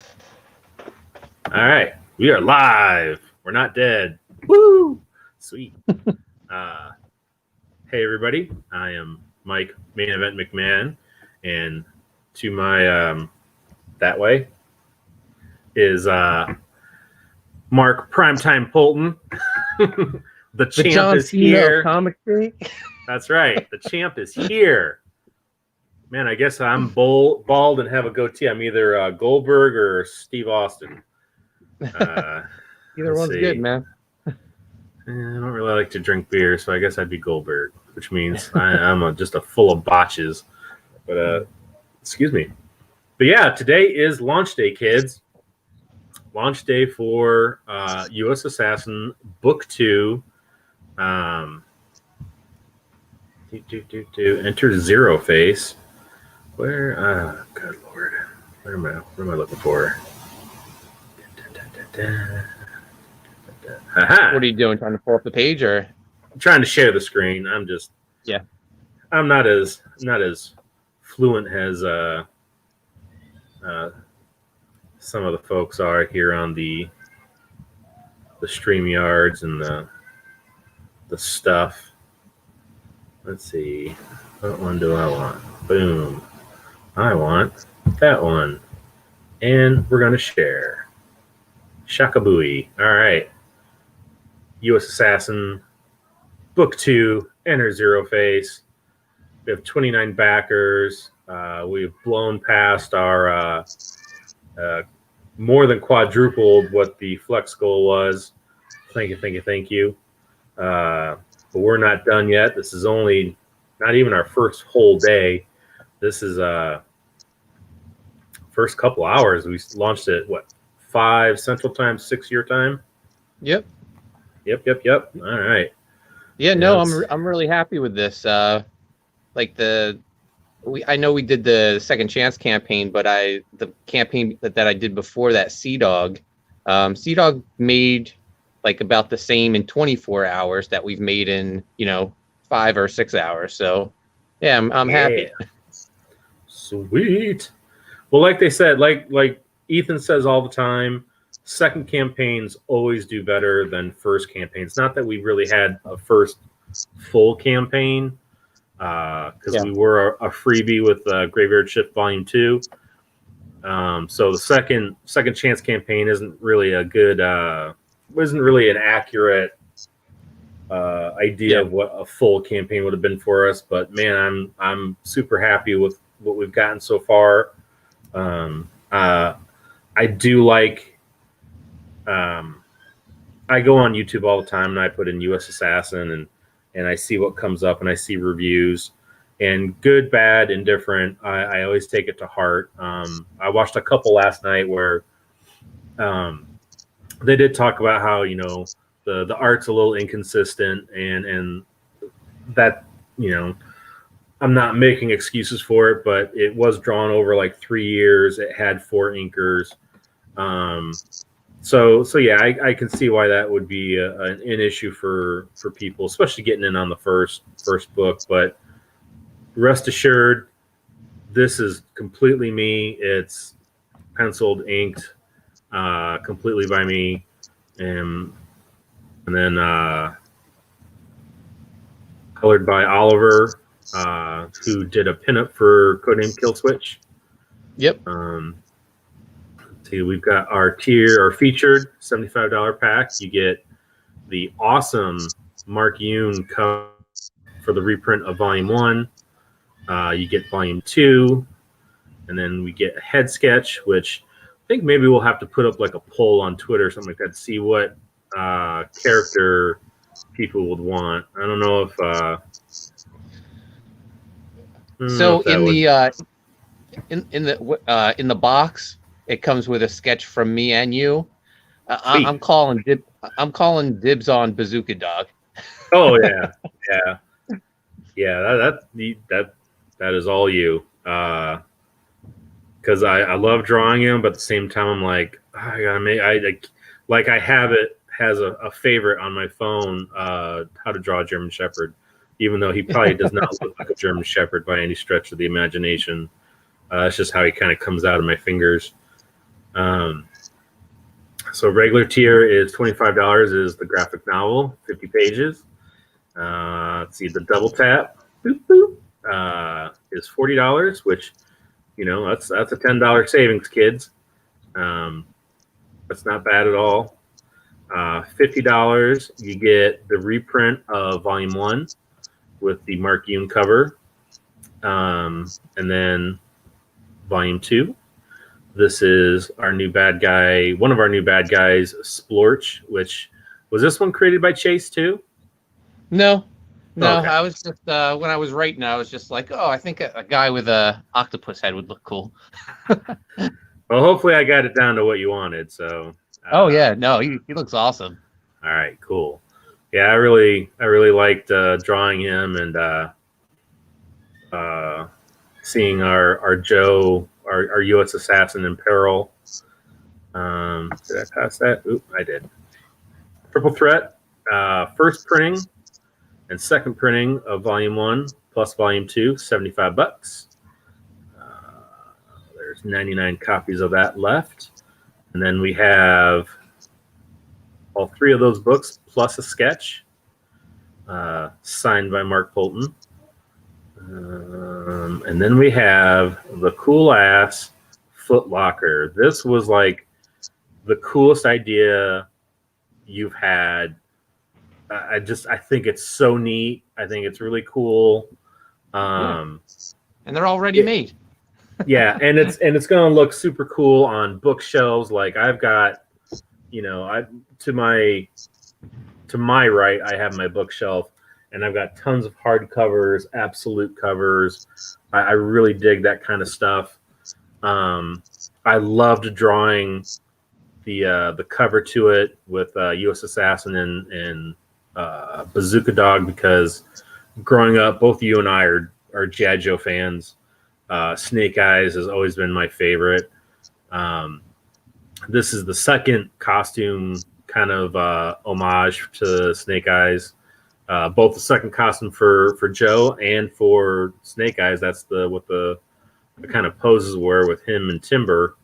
All right, we are live. We're not dead. Woo! Sweet. Hey everybody, I am Mike Main Event McMahon, and to my that way is Mark Primetime Polton. The champ John is Cena here. of comicry. That's right. The champ is here. Man, I guess I'm bald and have a goatee. I'm either Goldberg or Steve Austin. Either let's one's see. good, man. I don't really like to drink beer, so I guess I'd be Goldberg, which means I'm just a full of botches. But excuse me. But yeah, today is launch day, kids. Launch day for U.S. Assassin Book 2. Enter Zero Face. Where? Good Lord. What am I looking for? What are you doing? Trying to pull up the page, or I'm trying to share the screen. I'm not as fluent as some of the folks are here on the StreamYards and the stuff. Let's see. What one do I want? Boom. I want that one. And we're going to share. Shakabooey. All right. U.S. Assassin, Book 2, Enter Zero Face. We have 29 backers. We've blown past our more than quadrupled what the flex goal was. Thank you. But we're not done yet. This is only not even our first whole day. This is first couple hours. We launched it, 5 Central Time, 6 your time? Yep. All right. Yeah, no, I'm really happy with this. I know we did the Second Chance campaign, but the campaign that I did before that, Sea Dog made like about the same in 24 hours that we've made in 5 or 6 hours. So yeah, I'm happy. Sweet. Well, like they said, like Ethan says all the time, second campaigns always do better than first campaigns. Not that we really had a first full campaign, because we were a freebie with Graveyard Shift Volume 2. So the second chance campaign isn't really an accurate idea of what a full campaign would have been for us. But man, I'm super happy with what we've gotten so far. I do like. I go on YouTube all the time and I put in U.S. Assassin and I see what comes up and I see reviews, and good, bad, indifferent. I always take it to heart. I watched a couple last night where they did talk about how the art's a little inconsistent and that I'm not making excuses for it, but it was drawn over like 3 years. It had 4 inkers. So yeah, I can see why that would be an issue for people, especially getting in on the first book. But rest assured, this is completely me. It's penciled, inked, completely by me, and then colored by Oliver, who did a pinup for Codename Killswitch. Yep. See, we've got our featured $75 pack. You get the awesome Mark Yoon cover for the reprint of Volume 1. You get Volume 2, and then we get a head sketch, which I think maybe we'll have to put up like a poll on Twitter or something like that to see what character people would want. I don't know if. So in the box, it comes with a sketch from me and you. I'm calling dibs on Bazooka Dog. Oh yeah. That is all you. Because I love drawing him, but at the same time I'm like, I gotta make I have it has a favorite on my phone, how to draw a German Shepherd, even though he probably does not look like a German Shepherd by any stretch of the imagination. It's just how he kind of comes out of my fingers. Um, so regular tier is $25 is the graphic novel, 50 pages. Let's see, the double tap boop, boop, is $40, which that's a $10 savings, kids. That's not bad at all. $50, you get the reprint of Volume 1 with the Mark Yoon cover. And then Volume 2. This is our new bad guy, one of our new bad guys, Splorch, which was this one created by Chase too? No. Okay. I was just when I was writing, I was just like, oh, I think a guy with a octopus head would look cool. Well, hopefully I got it down to what you wanted. So. Oh yeah, no, he looks awesome. All right, cool. Yeah, I really liked drawing him and seeing our Joe, our U.S. assassin in peril. Did I pass that? Oop, I did. Triple Threat, first printing and second printing of Volume 1 plus Volume 2, $75. There's 99 copies of that left. And then we have all three of those books plus a sketch signed by Mark Polton. And then we have the cool ass Foot Locker. This was like the coolest idea you've had. I think it's so neat. I think it's really cool. And they're already made. Yeah, and it's gonna look super cool on bookshelves. Like I've got, to my right, I have my bookshelf, and I've got tons of hardcovers, absolute covers. I really dig that kind of stuff. I loved drawing the cover to it with U.S. Assassin and Bazooka Dog, because growing up, both you and I are G.I. Joe fans. Snake Eyes has always been my favorite. This is the second costume kind of homage to Snake Eyes. Both the second costume for Joe and for Snake Eyes. That's what the kind of poses were with him and Timber.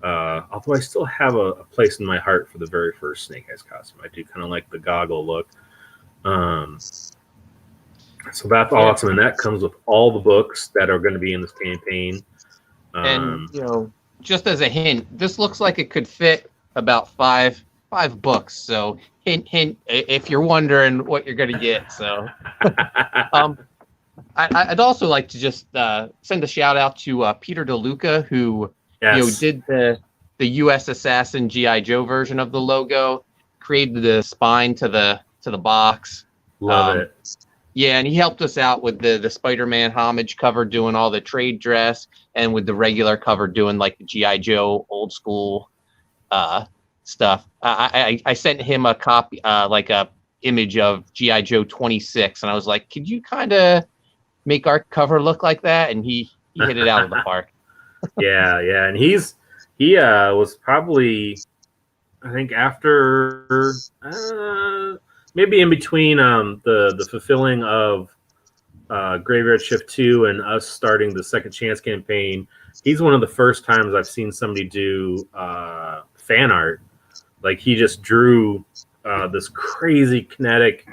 Although I still have a place in my heart for the very first Snake Eyes costume. I do kind of like the goggle look. So that's awesome, and that comes with all the books that are going to be in this campaign. And just as a hint, this looks like it could fit about five books. So hint, if you're wondering what you're going to get. So, I'd also like to just send a shout out to Peter DeLuca, who did the U.S. Assassin G.I. Joe version of the logo, created the spine to the box. Love it. Yeah, and he helped us out with the Spider-Man homage cover, doing all the trade dress, and with the regular cover, doing like the G.I. Joe old school stuff. I sent him a copy, like a image of G.I. Joe 26, and I was like, could you kind of make our cover look like that? And he hit it out of the park. Yeah, and he was probably, I think, after maybe in between the fulfilling of Graveyard Shift 2 and us starting the Second Chance campaign. He's one of the first times I've seen somebody do fan art. Like he just drew this crazy kinetic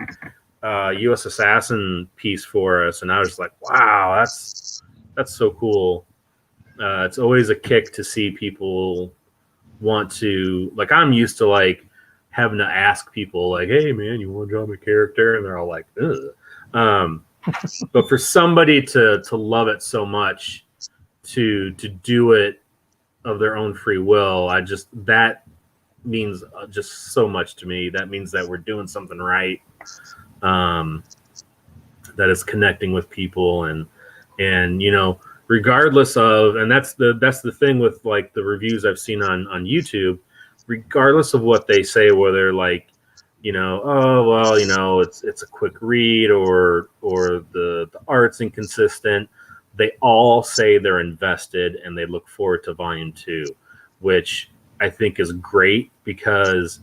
U.S. Assassin piece for us, and I was like, wow, that's so cool. It's always a kick to see people want to, like, I'm used to like having to ask people like, hey man, you want to draw my character? And they're all like, ugh. But for somebody to love it so much, to do it of their own free will, that means just so much to me. That means that we're doing something right, that is connecting with people, and regardless of, and that's the thing with like the reviews I've seen on YouTube, regardless of what they say, where they're like, oh well, it's a quick read, or the art's inconsistent, they all say they're invested and they look forward to Volume 2, which I think is great, because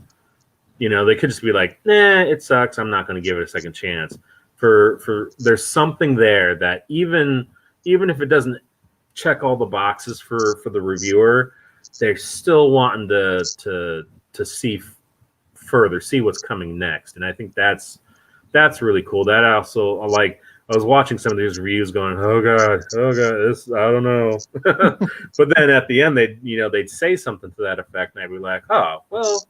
they could just be like, nah, it sucks, I'm not going to give it a second chance. For there's something there that even if it doesn't check all the boxes for the reviewer, they're still wanting to see further, see what's coming next, and I think that's really cool. That also, like, I was watching some of these reviews, going, oh god, this, I don't know, but then at the end they'd say something to that effect, and I'd be like, oh well,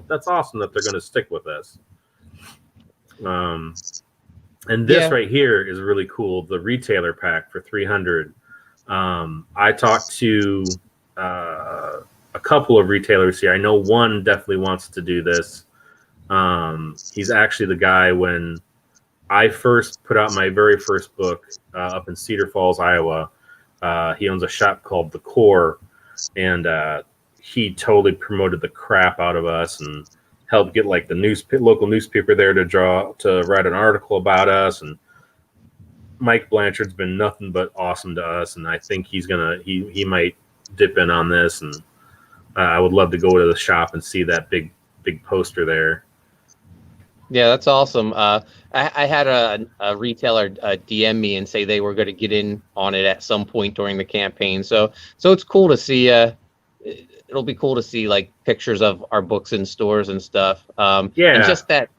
that's awesome that they're going to stick with this. And this right here is really cool. The retailer pack for 300. I talked to a couple of retailers here. I know one definitely wants to do this. He's actually the guy when I first put out my very first book up in Cedar Falls, Iowa. He owns a shop called The Core, and he totally promoted the crap out of us and helped get like the local newspaper there to write an article about us. And Mike Blanchard's been nothing but awesome to us, and I think he might dip in on this, and I would love to go to the shop and see that big poster there. Yeah, that's awesome. I had a retailer DM me and say they were going to get in on it at some point during the campaign. So it's cool to see. It'll be cool to see like pictures of our books in stores and stuff. And just that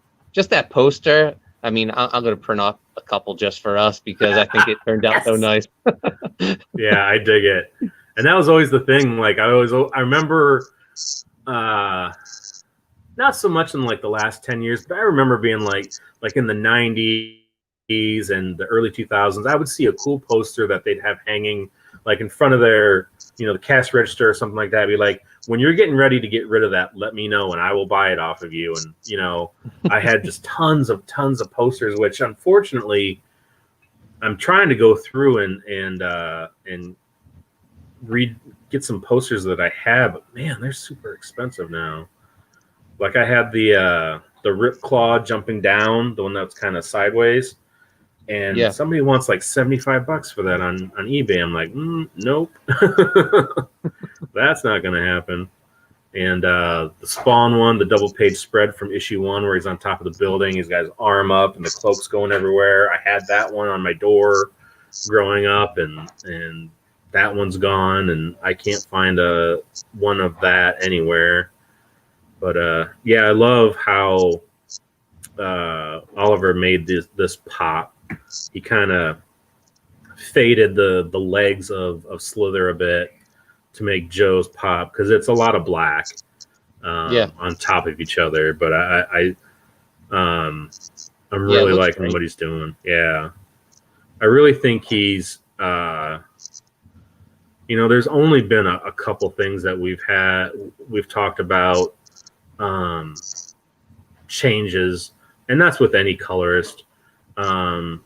poster. I mean, I'm going to print off a couple just for us because I think it turned out so nice. Yeah, I dig it. And that was always the thing. Like I remember, not so much in like the last 10 years, but I remember being like in the 90s and the early 2000s, I would see a cool poster that they'd have hanging like in front of their, the cash register or something like that. I'd be like, when you're getting ready to get rid of that, let me know and I will buy it off of you. And, I had just tons of posters, which unfortunately I'm trying to go through and get some posters that I have, but man, they're super expensive now. Like I had the Rip Claw jumping down, the one that's kind of sideways, and somebody wants like $75 for that on eBay. I'm like, nope, that's not gonna happen. And the Spawn one, the double page spread from issue 1, where he's on top of the building, he's got his arm up and the cloak's going everywhere. I had that one on my door growing up, and that one's gone, and I can't find one of that anywhere. But I love how Oliver made this pop. He kind of faded the legs of Slither a bit to make Joe's pop, because it's a lot of black on top of each other. But I'm really liking what he's doing. Yeah, I really think he's there's only been a couple things that we've talked about changes, and that's with any colorist. With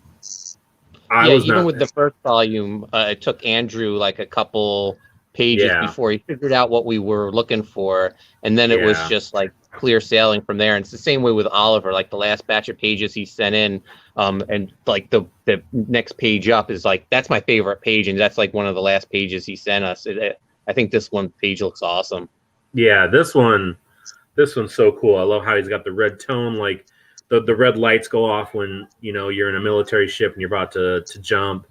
the first volume, it took Andrew like a couple pages before he figured out what we were looking for, and then it was just like clear sailing from there. And it's the same way with Oliver. Like the last batch of pages he sent in, and like the next page up is like, that's my favorite page, and that's like one of the last pages he sent us. I think this one page looks awesome. Yeah, this one's so cool. I love how he's got the red tone, like the red lights go off when you're in a military ship and you're about to jump.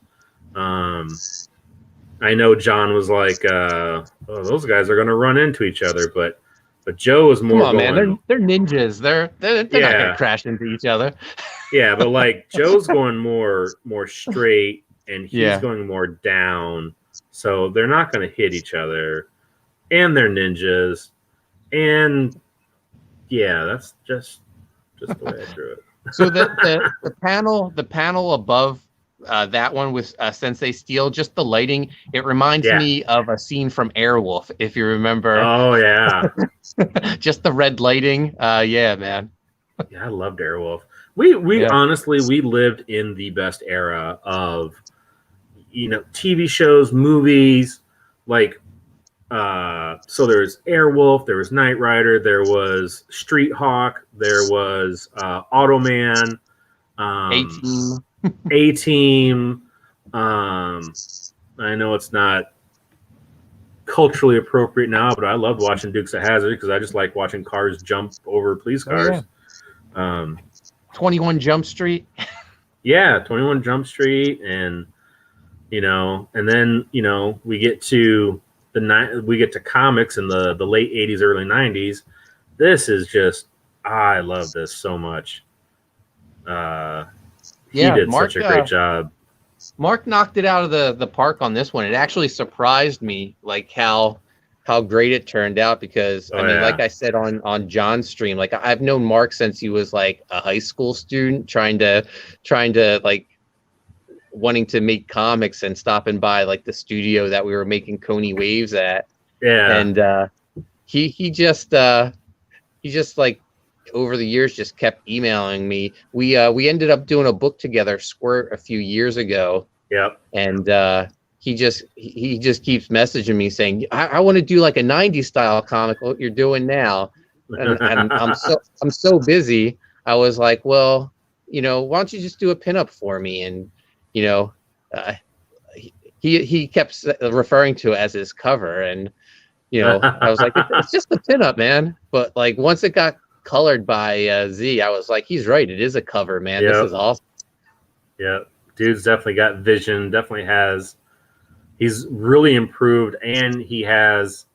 I know John was like, those guys are going to run into each other, but Joe is more. Come on, man, they're ninjas. They're not going to crash into each other. Yeah, but like Joe's going more straight, and he's going more down, so they're not going to hit each other, and they're ninjas, and that's just the way I drew it. So the panel above that one with Sensei Steel, just the lighting, it reminds me of a scene from Airwolf, if you remember. Oh yeah. Just the red lighting. Man. Yeah, I loved Airwolf. We honestly, we lived in the best era of TV shows, movies, like so there's Airwolf, there was Knight Rider, there was Street Hawk, there was Automan, A-Team. I know it's not culturally appropriate now, but I loved watching Dukes of Hazzard because I just like watching cars jump over police cars. 21 Jump Street. 21 Jump Street, and and then we get to we get to comics in the late 80s, early 90s. This is just, I love this so much. He did Mark, such a great job. Mark knocked it out of the park on this one. It actually surprised me, like how great it turned out, because I mean, like I said on John's stream, like I've known Mark since he was like a high school student trying to like wanting to make comics and stopping by like the studio that we were making Coney Waves at. Yeah. And he just like over the years just kept emailing me. We ended up doing a book together, Squirt, a few years ago. Yep. And he just keeps messaging me saying, I want to do like a 90s style comic, what you're doing now. And I'm so busy. I was like, well, why don't you just do a pinup for me? And he kept referring to it as his cover, and I was like, it's just a pinup, man. But like once it got colored by Z, I was like, he's right, it is a cover, man. This is awesome. Yeah, dude's definitely got vision. He's really improved, and he has,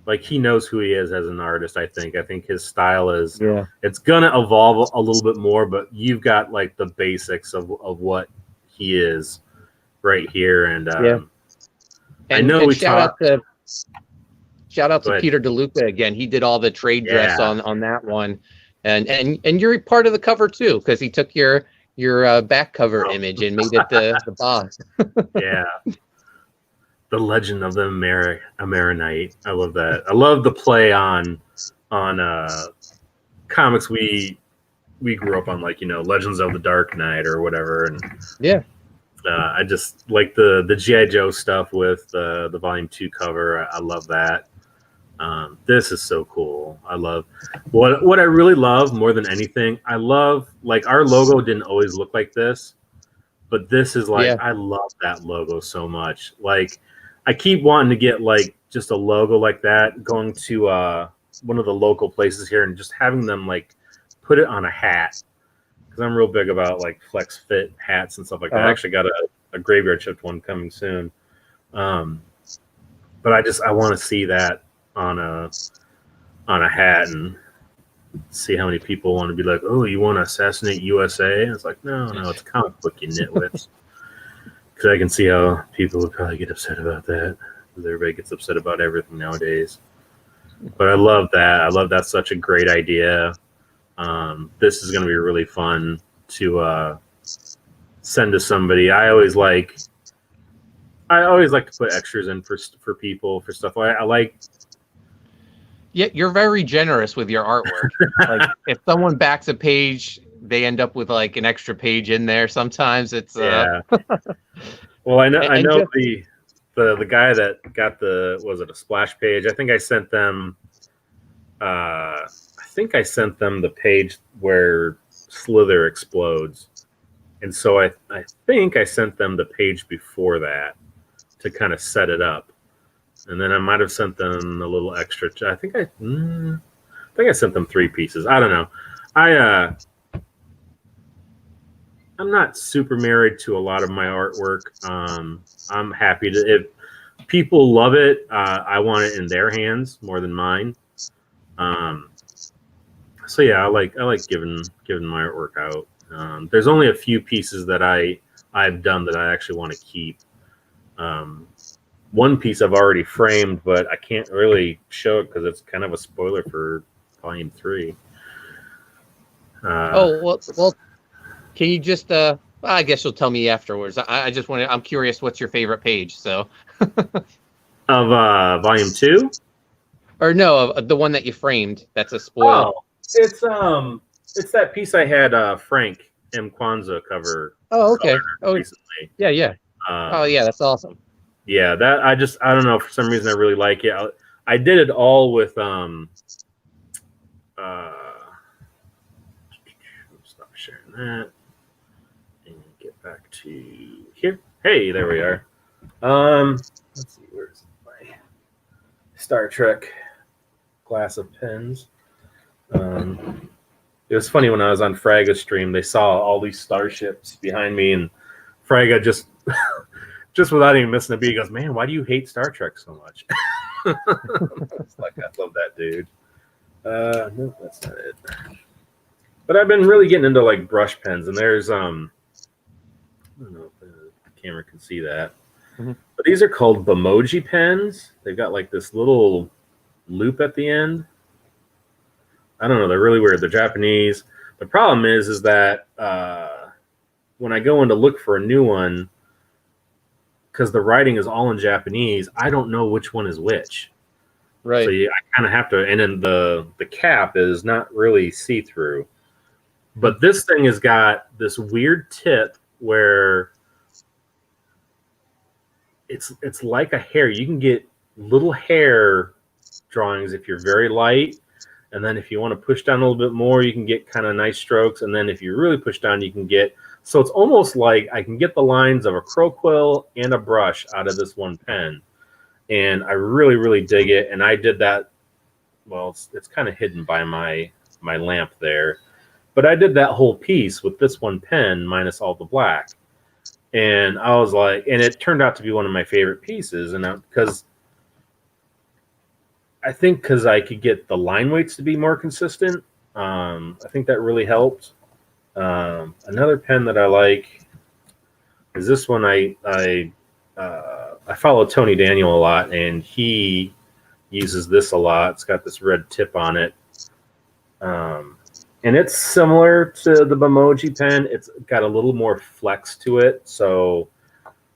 like, he knows who he is as an artist. I think his style is, it's gonna evolve a little bit more, but you've got like the basics of what he is right here. And I know we talked. Shout out to Peter DeLuca again. He did all the trade dress on that one, and you're part of the cover too, because he took your back cover image and made it the box. Yeah. The Legend of the Amaranite. I love that. I love the play on comics we grew up on, like, Legends of the Dark Knight or whatever. And I just like the G.I. Joe stuff with the Volume 2 cover. I love that. This is so cool. I love what I really love more than anything. I love, like, our logo didn't always look like this, but this is like, I love that logo so much. Like, I keep wanting to get like just a logo like that, going to one of the local places here and just having them like put it on a hat, because I'm real big about like flex fit hats and stuff like that. I actually got a graveyard shift one coming soon, but I want to see that on a hat and see how many people want to be like, oh, you want to assassinate USA? And it's like, no, it's a comic book, you nitwits. Because I can see how people would probably get upset about that, because everybody gets upset about everything nowadays. But I love that. I love that's such a great idea. This is going to be really fun to send to somebody. I always like to put extras in for people, for stuff. I like. Yeah, you're very generous with your artwork. Like, if someone backs a page, they end up with like an extra page in there. Sometimes it's Well, I know the guy that got a splash page. I think I sent them the page where Slither explodes, and so I think I sent them the page before that to kind of set it up, and then I might have sent them a little extra. I think I sent them 3 pieces. I don't know. I'm not super married to a lot of my artwork. I'm happy to, if people love it, I want it in their hands more than mine. So yeah, I like giving my artwork out. There's only a few pieces that I've done that I actually want to keep. One piece I've already framed, but I can't really show it because it's kind of a spoiler for Volume 3. Well. Can you just, I guess you'll tell me afterwards. I just want to, I'm curious, what's your favorite page? So. Of Volume 2? Or no, of the one that you framed. That's a spoiler. Oh, it's that piece I had Frank M. Kwanzaa cover. Oh, okay. Recently. Yeah. Oh, yeah, that's awesome. Yeah, that I don't know, for some reason I really like it. I did it all with stop sharing that. Get back to here. Hey, there we are. Let's see, where's my Star Trek glass of pens? It was funny when I was on Fraga's stream, they saw all these starships behind me, and Fraga just just without even missing a beat, he goes, "Man, why do you hate Star Trek so much?" It's like, I love that dude. No, that's not it. But I've been really getting into like brush pens, and there's I don't know if the camera can see that, but these are called Bimoji pens. They've got like this little loop at the end. I don't know. They're really weird. They're Japanese. The problem is that when I go in to look for a new one, because the writing is all in Japanese, I don't know which one is which. Right. So I kind of have to. And then the cap is not really see through. But this thing has got this weird tip where it's like a hair. You can get little hair drawings if you're very light. And then if you want to push down a little bit more, you can get kind of nice strokes. And then if you really push down, you can get... So it's almost like I can get the lines of a crow quill and a brush out of this one pen. And I really, really dig it. And I did that... Well, it's kind of hidden by my lamp there. But I did that whole piece with this one pen minus all the black. And I was like... And it turned out to be one of my favorite pieces. And because... I think because I could get the line weights to be more consistent. I think that really helped. Another pen that I like is this one. I follow Tony Daniel a lot, and he uses this a lot. It's got this red tip on it. And it's similar to the Bimoji pen. It's got a little more flex to it. So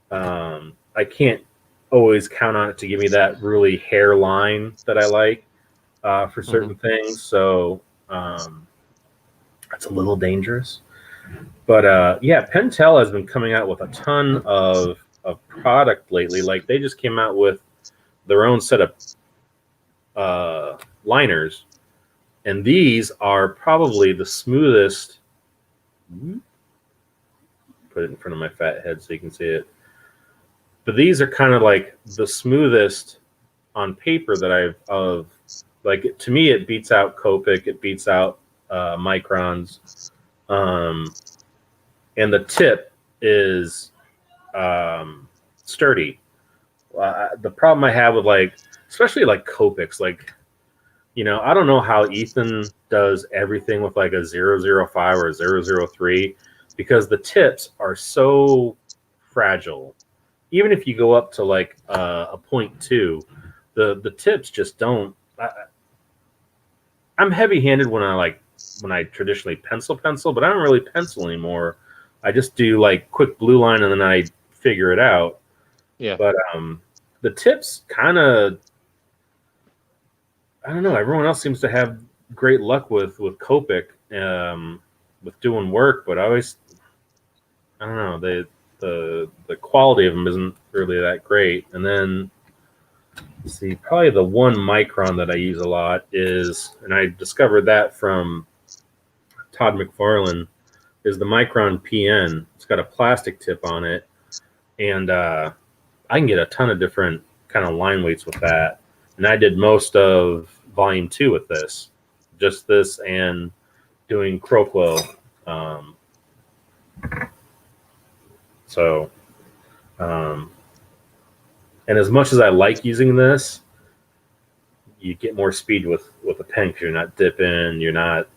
I can't always count on it to give me that really hair line that I like for certain things. So it's a little dangerous. But yeah, Pentel has been coming out with a ton of product lately. Like they just came out with their own set of liners. And these are probably the smoothest. Put it in front of my fat head so you can see it. But these are kind of like the smoothest on paper that like, to me, it beats out Copic. It beats out Microns. And the tip is sturdy. The problem I have with especially like Copics, like, I don't know how Ethan does everything with like a 005 or a 003 because the tips are so fragile. Even if you go up to like a 0.2, the tips just don't. I'm heavy-handed when I traditionally pencil, but I don't really pencil anymore. I just do like quick blue line and then I figure it out. Yeah. But the tips kind of, I don't know. Everyone else seems to have great luck with Copic with doing work, but I don't know. The quality of them isn't really that great. And then, let's see, probably the one micron that I use a lot is, and I discovered that from Todd McFarlane, is the Micron PN. It's got a plastic tip on it, and I can get a ton of different kind of line weights with that. And I did most of Volume 2 with this, just this and doing Crowquill. So, and as much as I like using this, you get more speed with a pen because you're not dipping, you're not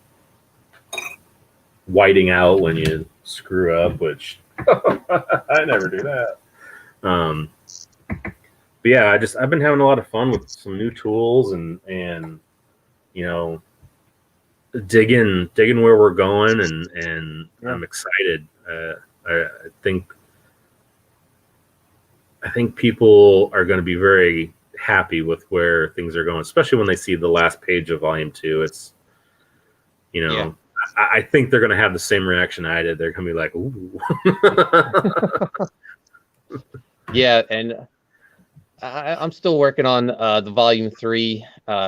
whiting out when you screw up, which I never do that. But yeah, I've been having a lot of fun with some new tools and digging where we're going, and yeah. I'm excited. I think people are going to be very happy with where things are going, especially when they see the last page of Volume 2. It's, yeah. I think they're going to have the same reaction I did. They're going to be like, ooh. Yeah, and I'm still working on the Volume 3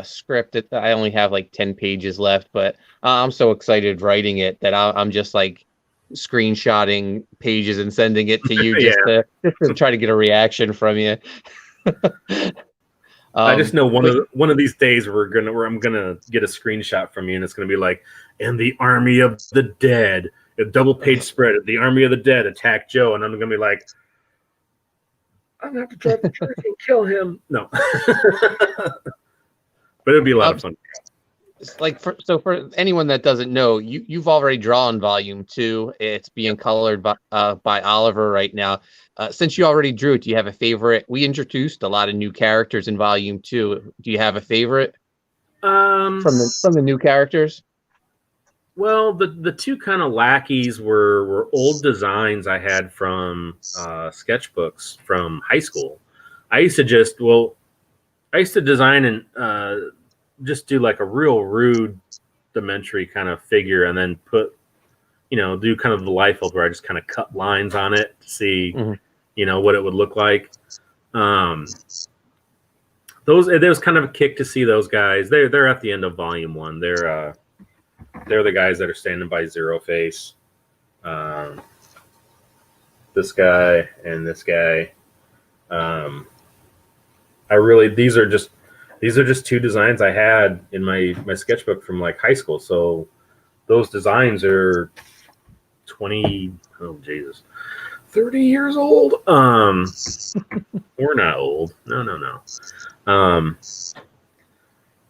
script. I only have like 10 pages left, but I'm so excited writing it that I'm just like screenshotting pages and sending it to you just to try to get a reaction from you. I just know one of these days where I'm gonna get a screenshot from you, and it's gonna be like, "And the army of the dead, a double page spread. The army of the dead attack Joe," and I'm gonna be like, I'm gonna have to drive the truck and kill him. No, but it'd be a lot of fun. It's like for anyone that doesn't know, you've already drawn volume 2. It's being colored by Oliver right now. Since you already drew it, do you have a favorite? We introduced a lot of new characters in volume 2. Do you have a favorite from the new characters? Well, the two kind of lackeys were old designs I had from sketchbooks from high school. I used to design and just do like a real rude Dementri kind of figure, and then do kind of the Liefeld where I just kind of cut lines on it to see, what it would look like. It was kind of a kick to see those guys. They're at the end of volume 1. They're the guys that are standing by Zero Face. This guy and this guy. These are just two designs I had in my sketchbook from like high school. So those designs are 30 years old. We're not old. No.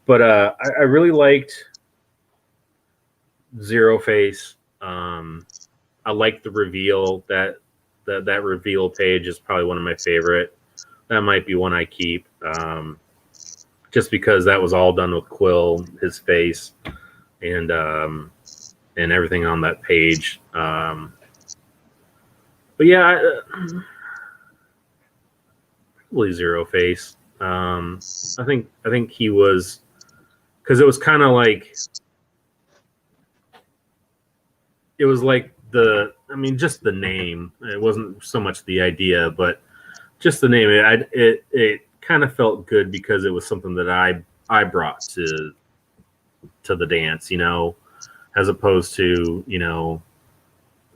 But I really liked Zero Face. I like the reveal. That reveal page is probably one of my favorite. That might be one I keep. Just because that was all done with Quill, his face, and everything on that page. But yeah, probably Zero Face. I think he was, because it was kind of like, it was like just the name. It wasn't so much the idea, but just the name. It kind of felt good because it was something that I brought to the dance, as opposed to,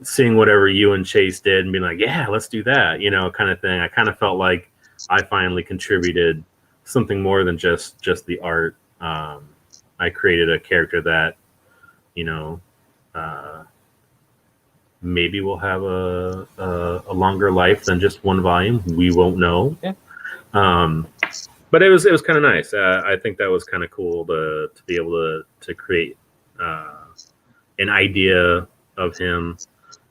seeing whatever you and Chase did and being like, yeah, let's do that, kind of thing. I kind of felt like I finally contributed something more than just the art. I created a character that, maybe will have a longer life than just one volume. We won't know. Yeah. But it was kind of nice. I think that was kind of cool to be able to create an idea of him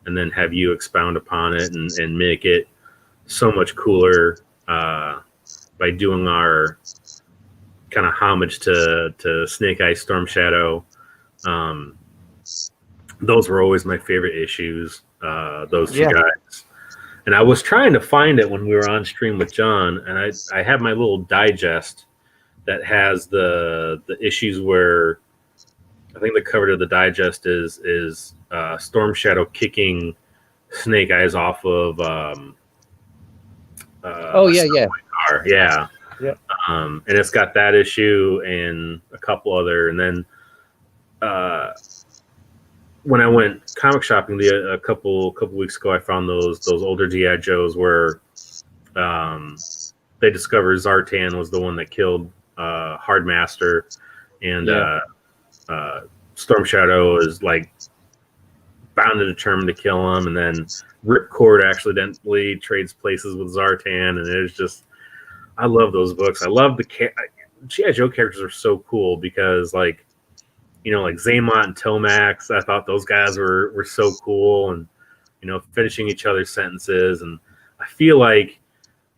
and then have you expound upon it and make it so much cooler by doing our kind of homage to Snake Eyes Storm Shadow. Those were always my favorite issues, those two guys. And I was trying to find it when we were on stream with John, and I have my little digest that has the issues where I think the cover to the digest is Storm Shadow kicking Snake Eyes off of car. Yeah. Yep. And it's got that issue and a couple other, and then when I went comic shopping a couple weeks ago, I found those older G.I. Joes where they discovered Zartan was the one that killed Hardmaster, and Storm Shadow is like bound and determined to kill him, and then Ripcord accidentally trades places with Zartan, and it's just, I love those books. I love the G.I. Joe characters are so cool because like Zaymont and Tomax, I thought those guys were so cool, and finishing each other's sentences. And I feel like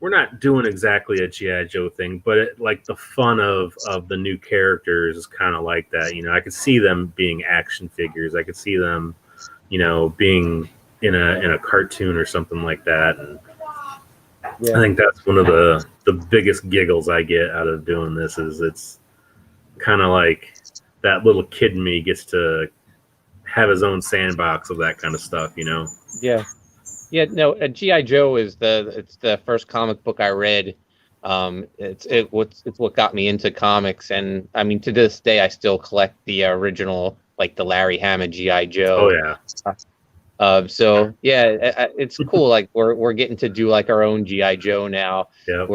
we're not doing exactly a G.I. Joe thing, but like the fun of the new characters is kind of like that. I could see them being action figures. I could see them, being in a cartoon or something like that. And I think that's one of the biggest giggles I get out of doing this is it's kind of like that little kid in me gets to have his own sandbox of that kind of stuff, Yeah. Yeah, no, G.I. Joe is it's the first comic book I read. It's what got me into comics, and I mean to this day I still collect the original, like the Larry Hama G.I. Joe. Oh yeah. So yeah, it's cool. Like we're getting to do like our own G.I. Joe now. Yeah.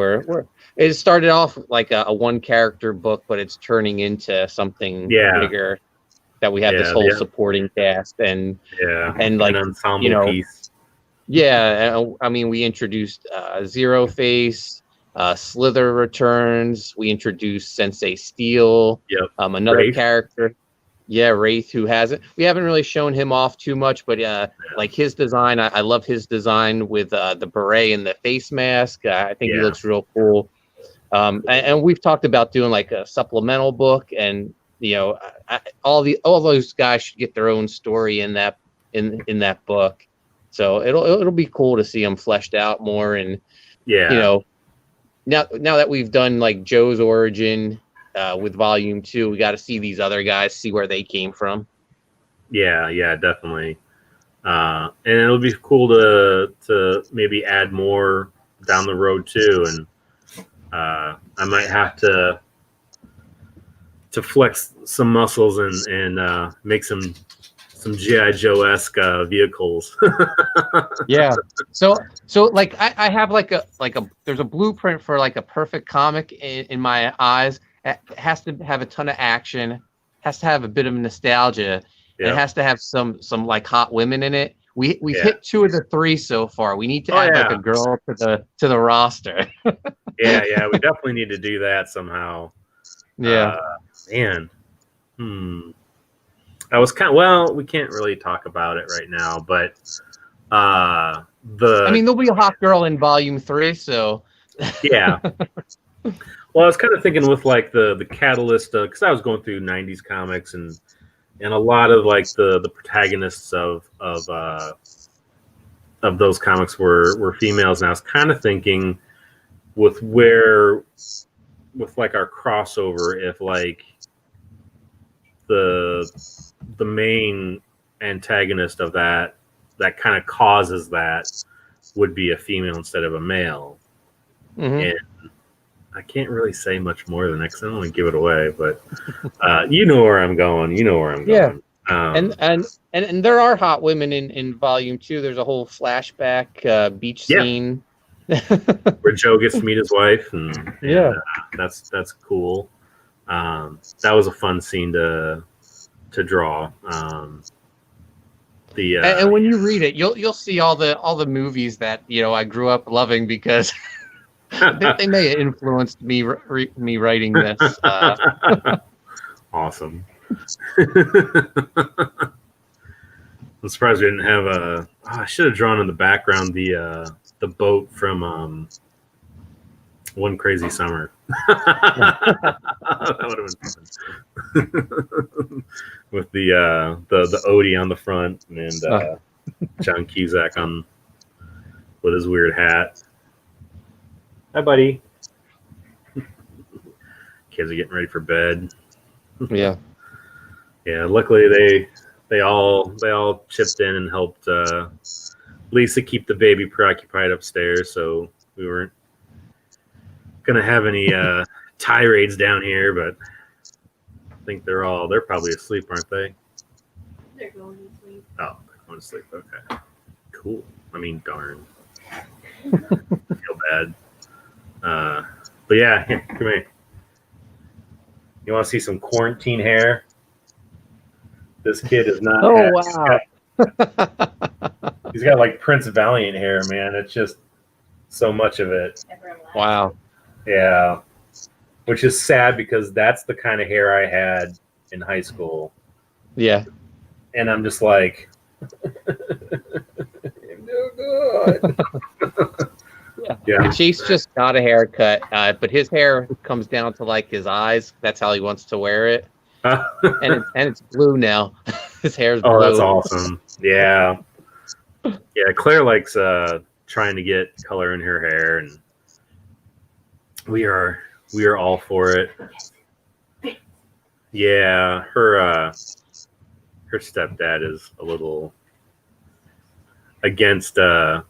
It started off like a one character book, but it's turning into something bigger. That we have this whole supporting cast and like an ensemble piece. Yeah, I mean, we introduced Zero Face, Slither returns. We introduced Sensei Steel, Yep. another Wraith. character. Yeah, Wraith, who hasn't. We haven't really shown him off too much, but like his design, I love his design with the beret and the face mask. I think he Yeah. looks real cool. And we've talked about doing like a supplemental book, and all those guys should get their own story in that book. So it'll be cool to see them fleshed out more, and Yeah. now that we've done like Joe's origin with volume 2, we got to see these other guys, see where they came from. Yeah, definitely. And it'll be cool to maybe add more down the road too. And I might have to flex some muscles and make some G.I. Joe-esque vehicles. Yeah. So like I have like a there's a blueprint for like a perfect comic in my eyes. It has to have a ton of action, has to have a bit of nostalgia, and it has to have some like hot women in it. We've hit 2 of the 3 so far. We need to add like a girl to the roster. Yeah, we definitely need to do that somehow. Yeah. Man. I was we can't really talk about it right now, but I mean, there'll be a hot girl in volume 3, so yeah. Well, I was kind of thinking with like the catalyst, because I was going through '90s comics and a lot of like the protagonists of those comics were females, and I was kind of thinking with like our crossover, if like the main antagonist of that kind of causes that would be a female instead of a male. Mm-hmm. And I can't really say much more than that because I don't want to give it away, but you know where I'm going. Yeah. And there are hot women in volume 2. There's a whole flashback beach scene where Joe gets to meet his wife, and that's cool. That was a fun scene to draw. And when you read it, you'll see all the movies that I grew up loving, because they may have influenced me writing this. Awesome. I'm surprised we didn't have I should have drawn in the background the boat from One Crazy Summer. That would have been fun. With the Odie on the front and John Cusack with his weird hat. Hi, buddy. Kids are getting ready for bed. Yeah. Yeah. Luckily, they all chipped in and helped Lisa keep the baby preoccupied upstairs, so we weren't gonna have any tirades down here. But I think they're probably asleep, aren't they? They're going to sleep. Oh, they're going to sleep. Okay. Cool. I mean, darn. Feel bad. But yeah, here, come here. You want to see some quarantine hair? This kid is not. Oh, wow. He's got like Prince Valiant hair, man. It's just so much of it. Wow. Yeah. Which is sad because that's the kind of hair I had in high school. Yeah. And I'm just like, I'm no good. Yeah. Chase just got a haircut, but his hair comes down to like his eyes. That's how he wants to wear it. and it's blue now. His hair's blue. Oh, that's awesome. Yeah. Yeah, Claire likes trying to get color in her hair, and we are all for it. Yeah, her stepdad is a little against hair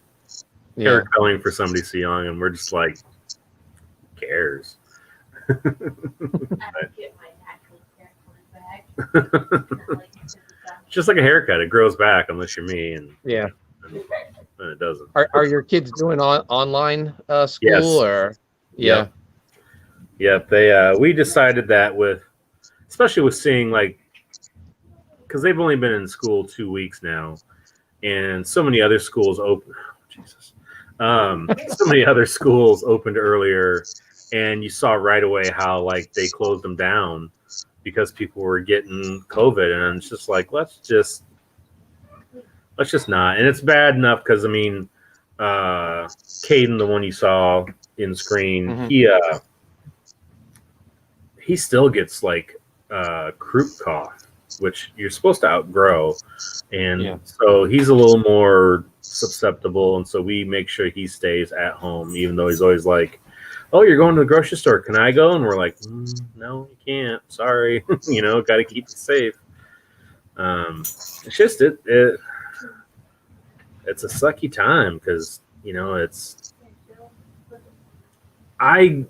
coloring for somebody so young, and we're just like, who cares? I would get my natural hair coming back. Just like a haircut, it grows back unless you're me, and yeah, and it doesn't. Are your kids doing online school? Yes. Or yeah? Yep. They we decided that especially with seeing like, because they've only been in school 2 weeks now, and so many other schools open. Jesus, so many other schools opened earlier, and you saw right away how like they closed them down because people were getting COVID, and it's just like let's just not. And it's bad enough because I mean, Caden, the one you saw in screen, he still gets like croup cough, which you're supposed to outgrow, and so he's a little more susceptible, and so we make sure he stays at home, even though he's always like, "Oh, you're going to the grocery store? Can I go?" And we're like, "No, you can't. Sorry, got to keep it safe." It's just it's a sucky time because I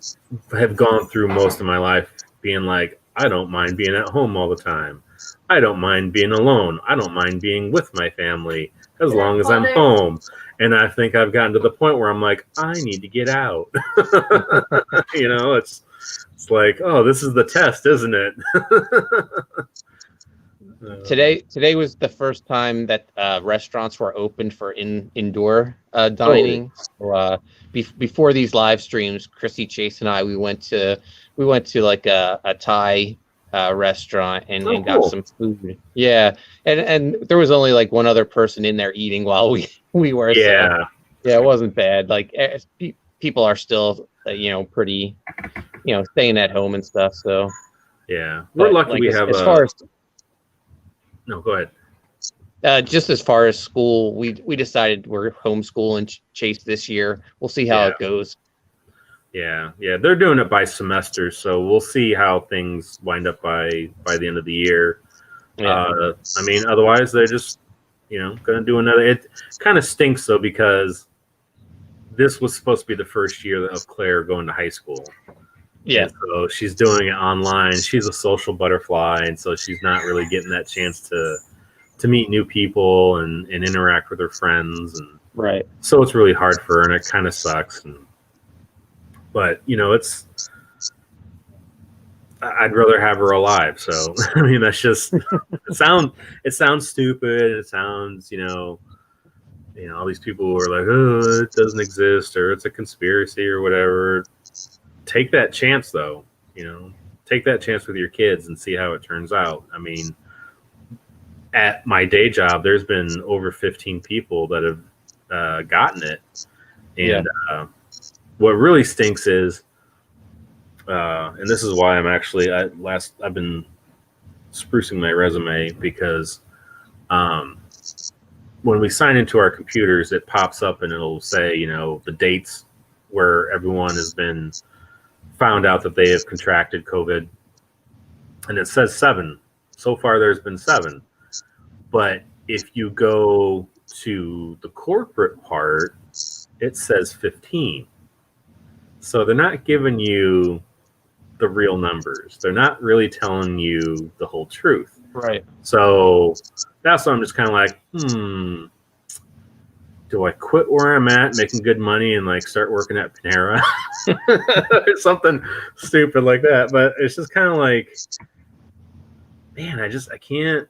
have gone through most of my life being like, I don't mind being at home all the time. I don't mind being alone. I don't mind being with my family as long as I'm home. And I think I've gotten to the point where I'm like, I need to get out. It's like, oh, this is the test, isn't it? Today was the first time that restaurants were open for indoor dining. So, before these live streams, Chrissy, Chase, and I we went to like a Thai restaurant and got some food. Yeah, and there was only like one other person in there eating while we were. Yeah, so, it wasn't bad. Like people are still pretty staying at home and stuff. So yeah, we're lucky like we have as far as. No, go ahead. Just as far as school, we decided we're homeschooling Chase this year. We'll see how it goes. Yeah, they're doing it by semester, so we'll see how things wind up by the end of the year. Yeah. I mean, otherwise they're just going to do another. It kind of stinks though because this was supposed to be the first year of Claire going to high school. Yeah. And so she's doing it online. She's a social butterfly, and so she's not really getting that chance to meet new people and interact with her friends. And right. So it's really hard for her, and it kind of sucks. But I'd rather have her alive. So I mean, that's just it sounds stupid. It sounds all these people who are like, oh, it doesn't exist or it's a conspiracy or whatever. Take that chance, though. Take that chance with your kids and see how it turns out. I mean, at my day job, there's been over 15 people that have gotten it, and what really stinks is, and this is why I'm actually I've been sprucing my resume because when we sign into our computers, it pops up and it'll say the dates where everyone has been found out that they have contracted COVID, and it says 7. So far, there's been 7. But if you go to the corporate part, it says 15. So they're not giving you the real numbers. They're not really telling you the whole truth. Right. So that's why I'm just kind of like, do I quit where I'm at, making good money, and like start working at Panera or something stupid like that? But it's just kind of like, man, I can't.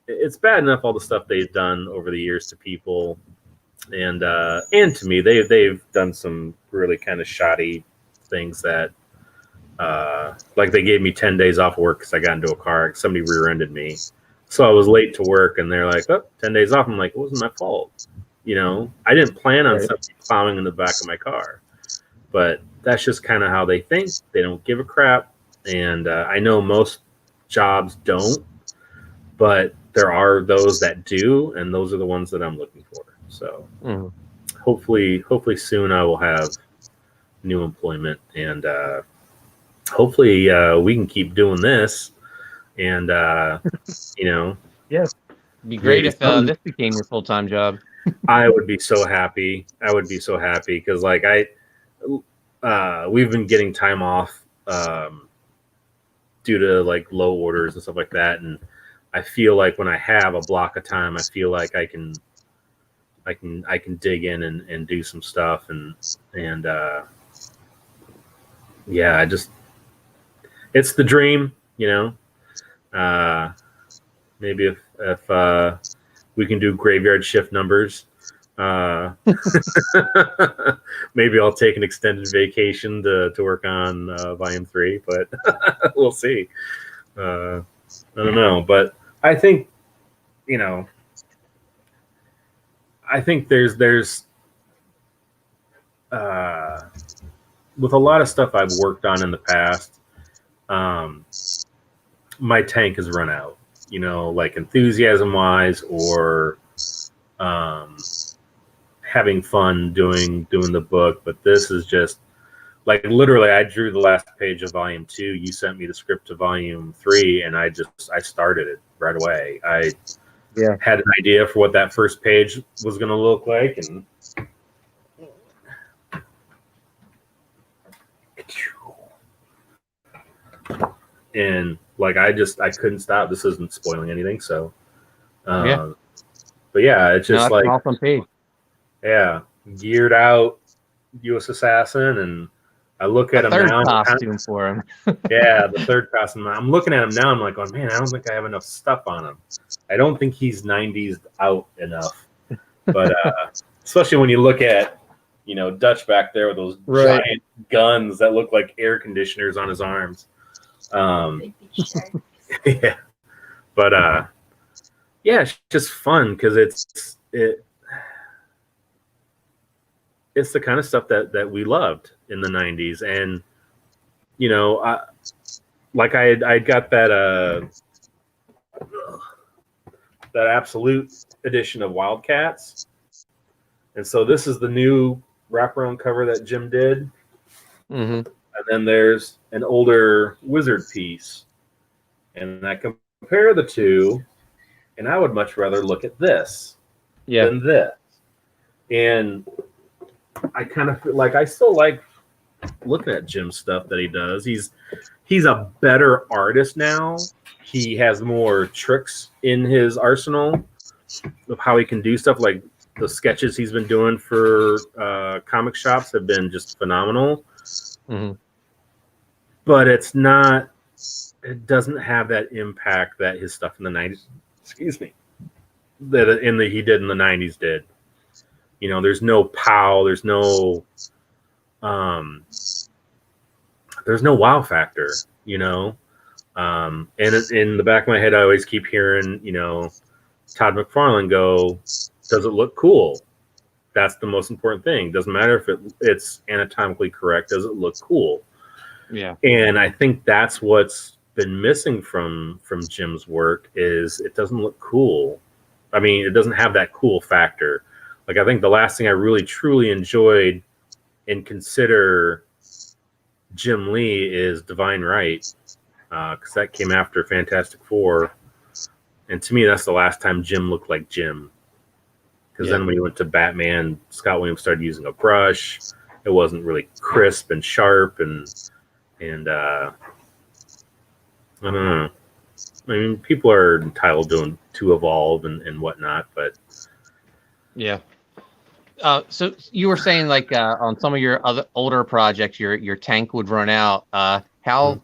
It's bad enough all the stuff they've done over the years to people, and to me, they've done some really kind of shoddy things that, like they gave me 10 days off of work because I got into a car. Somebody rear-ended me. So I was late to work, and they're like, 10 days off. I'm like, it wasn't my fault. I didn't plan on somebody plowing in the back of my car. But that's just kind of how they think. They don't give a crap. And I know most jobs don't, but there are those that do, and those are the ones that I'm looking for. So hopefully soon I will have new employment, and hopefully we can keep doing this. And yes, it'd be great if this became your full-time job. I would be so happy. Because like we've been getting time off due to like low orders and stuff like that, and I feel like when I have a block of time, I feel like I can dig in and do some stuff, and it's the dream, maybe if we can do graveyard shift numbers. Maybe I'll take an extended vacation to work on volume 3, but we'll see. I don't know, but I think, I think there's with a lot of stuff I've worked on in the past, my tank has run out, like enthusiasm wise, or having fun doing the book. But this is just like, literally, I drew the last page of volume 2. You sent me the script to volume 3, and I started it right away. I had an idea for what that first page was going to look like, and like I couldn't stop. This isn't spoiling anything, so but yeah, it's just like an awesome page. Yeah, geared out U.S. Assassin, and I look at him now. Costume for him. Yeah, the third costume. I'm looking at him now. I'm like, oh man, I don't think I have enough stuff on him. I don't think he's 90s out enough. But especially when you look at, Dutch back there with those giant guns that look like air conditioners on his arms. Yeah, but yeah, it's just fun because it's the kind of stuff that we loved in the 90s. And I got that Absolute edition of Wildcats, and so this is the new wraparound cover that Jim did. And then there's an older Wizard piece, and I compare the two, and I would much rather look at this than this. And I kind of feel like I still like looking at Jim's stuff that he does. He's a better artist now. He has more tricks in his arsenal of how he can do stuff. Like the sketches he's been doing for comic shops have been just phenomenal. But it doesn't have that impact that his stuff in the 90s, that he did in the 90s did. There's no pow, there's no wow factor, and in the back of my head, I always keep hearing, Todd McFarlane go, does it look cool? That's the most important thing. Doesn't matter if it's anatomically correct. Does it look cool? Yeah. And I think that's what's been missing from Jim's work is it doesn't look cool. I mean, it doesn't have that cool factor. Like, I think the last thing I really truly enjoyed and consider Jim Lee is Divine Right, because that came after Fantastic Four. And to me, that's the last time Jim looked like Jim. Because then when he went to Batman, Scott Williams started using a brush. It wasn't really crisp and sharp, and I don't know. I mean, people are entitled to evolve and whatnot, but yeah. So you were saying like on some of your other older projects, your tank would run out. How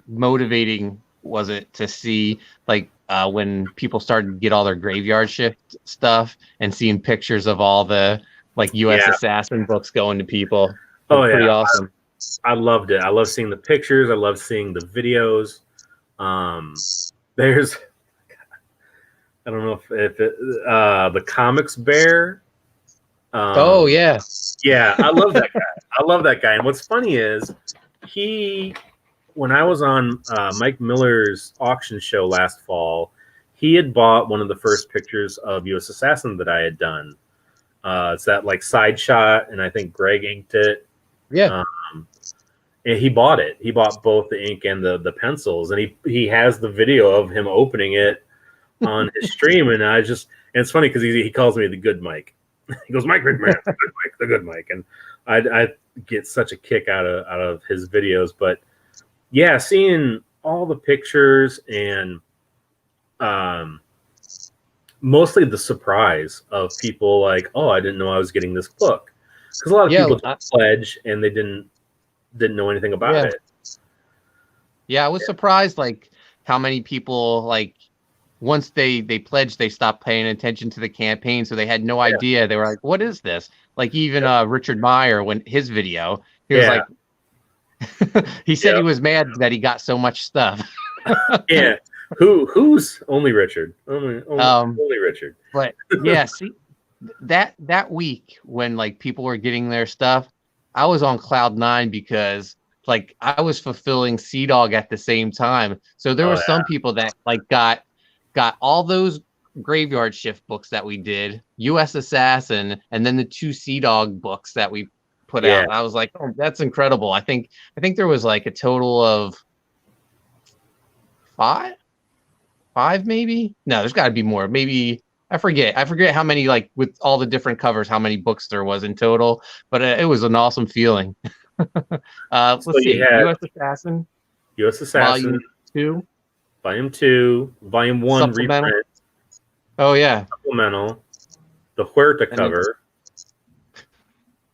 motivating was it to see like when people started to get all their graveyard shift stuff and seeing pictures of all the like U.S. Assassin books going to people? Pretty awesome. I loved it. I love seeing the pictures. I love seeing the videos. There's, I don't know if it, the Comics Bear. Yeah, I love that guy. I love that guy. And what's funny is when I was on Mike Miller's auction show last fall, he had bought one of the first pictures of U.S. Assassin that I had done. It's that like side shot, and I think Greg inked it. Yeah. And he bought it. He bought both the ink and the pencils, and he has the video of him opening it on his stream. And it's funny because he calls me the good Mike. He goes, Mike McMahon, the good Mike, and I get such a kick out of his videos. But yeah, seeing all the pictures and mostly the surprise of people like, oh, I didn't know I was getting this book, because a lot of people just pledge and they didn't know anything about it. Yeah, I was surprised like how many people like once they pledged, they stopped paying attention to the campaign, so they had no idea. They were like, "What is this?" Like even Richard Meyer, when his video, he was like, he said he was mad that he got so much stuff. Yeah. Who's only Richard? Only Richard. But yeah, see that week when like people were getting their stuff, I was on cloud nine because like I was fulfilling Sea Dog at the same time. So there were some people that like got all those Graveyard Shift books that we did, US Assassin, and then the 2 Sea Dog books that we put out. And I was like, oh, that's incredible. I think there was like a total of 5 maybe. No, there's got to be more. Maybe I forget how many, like with all the different covers, how many books there was in total. But it was an awesome feeling. Let's see. US Assassin, Volume 2, Volume 1 reprint. Oh yeah, supplemental. The Huerta cover.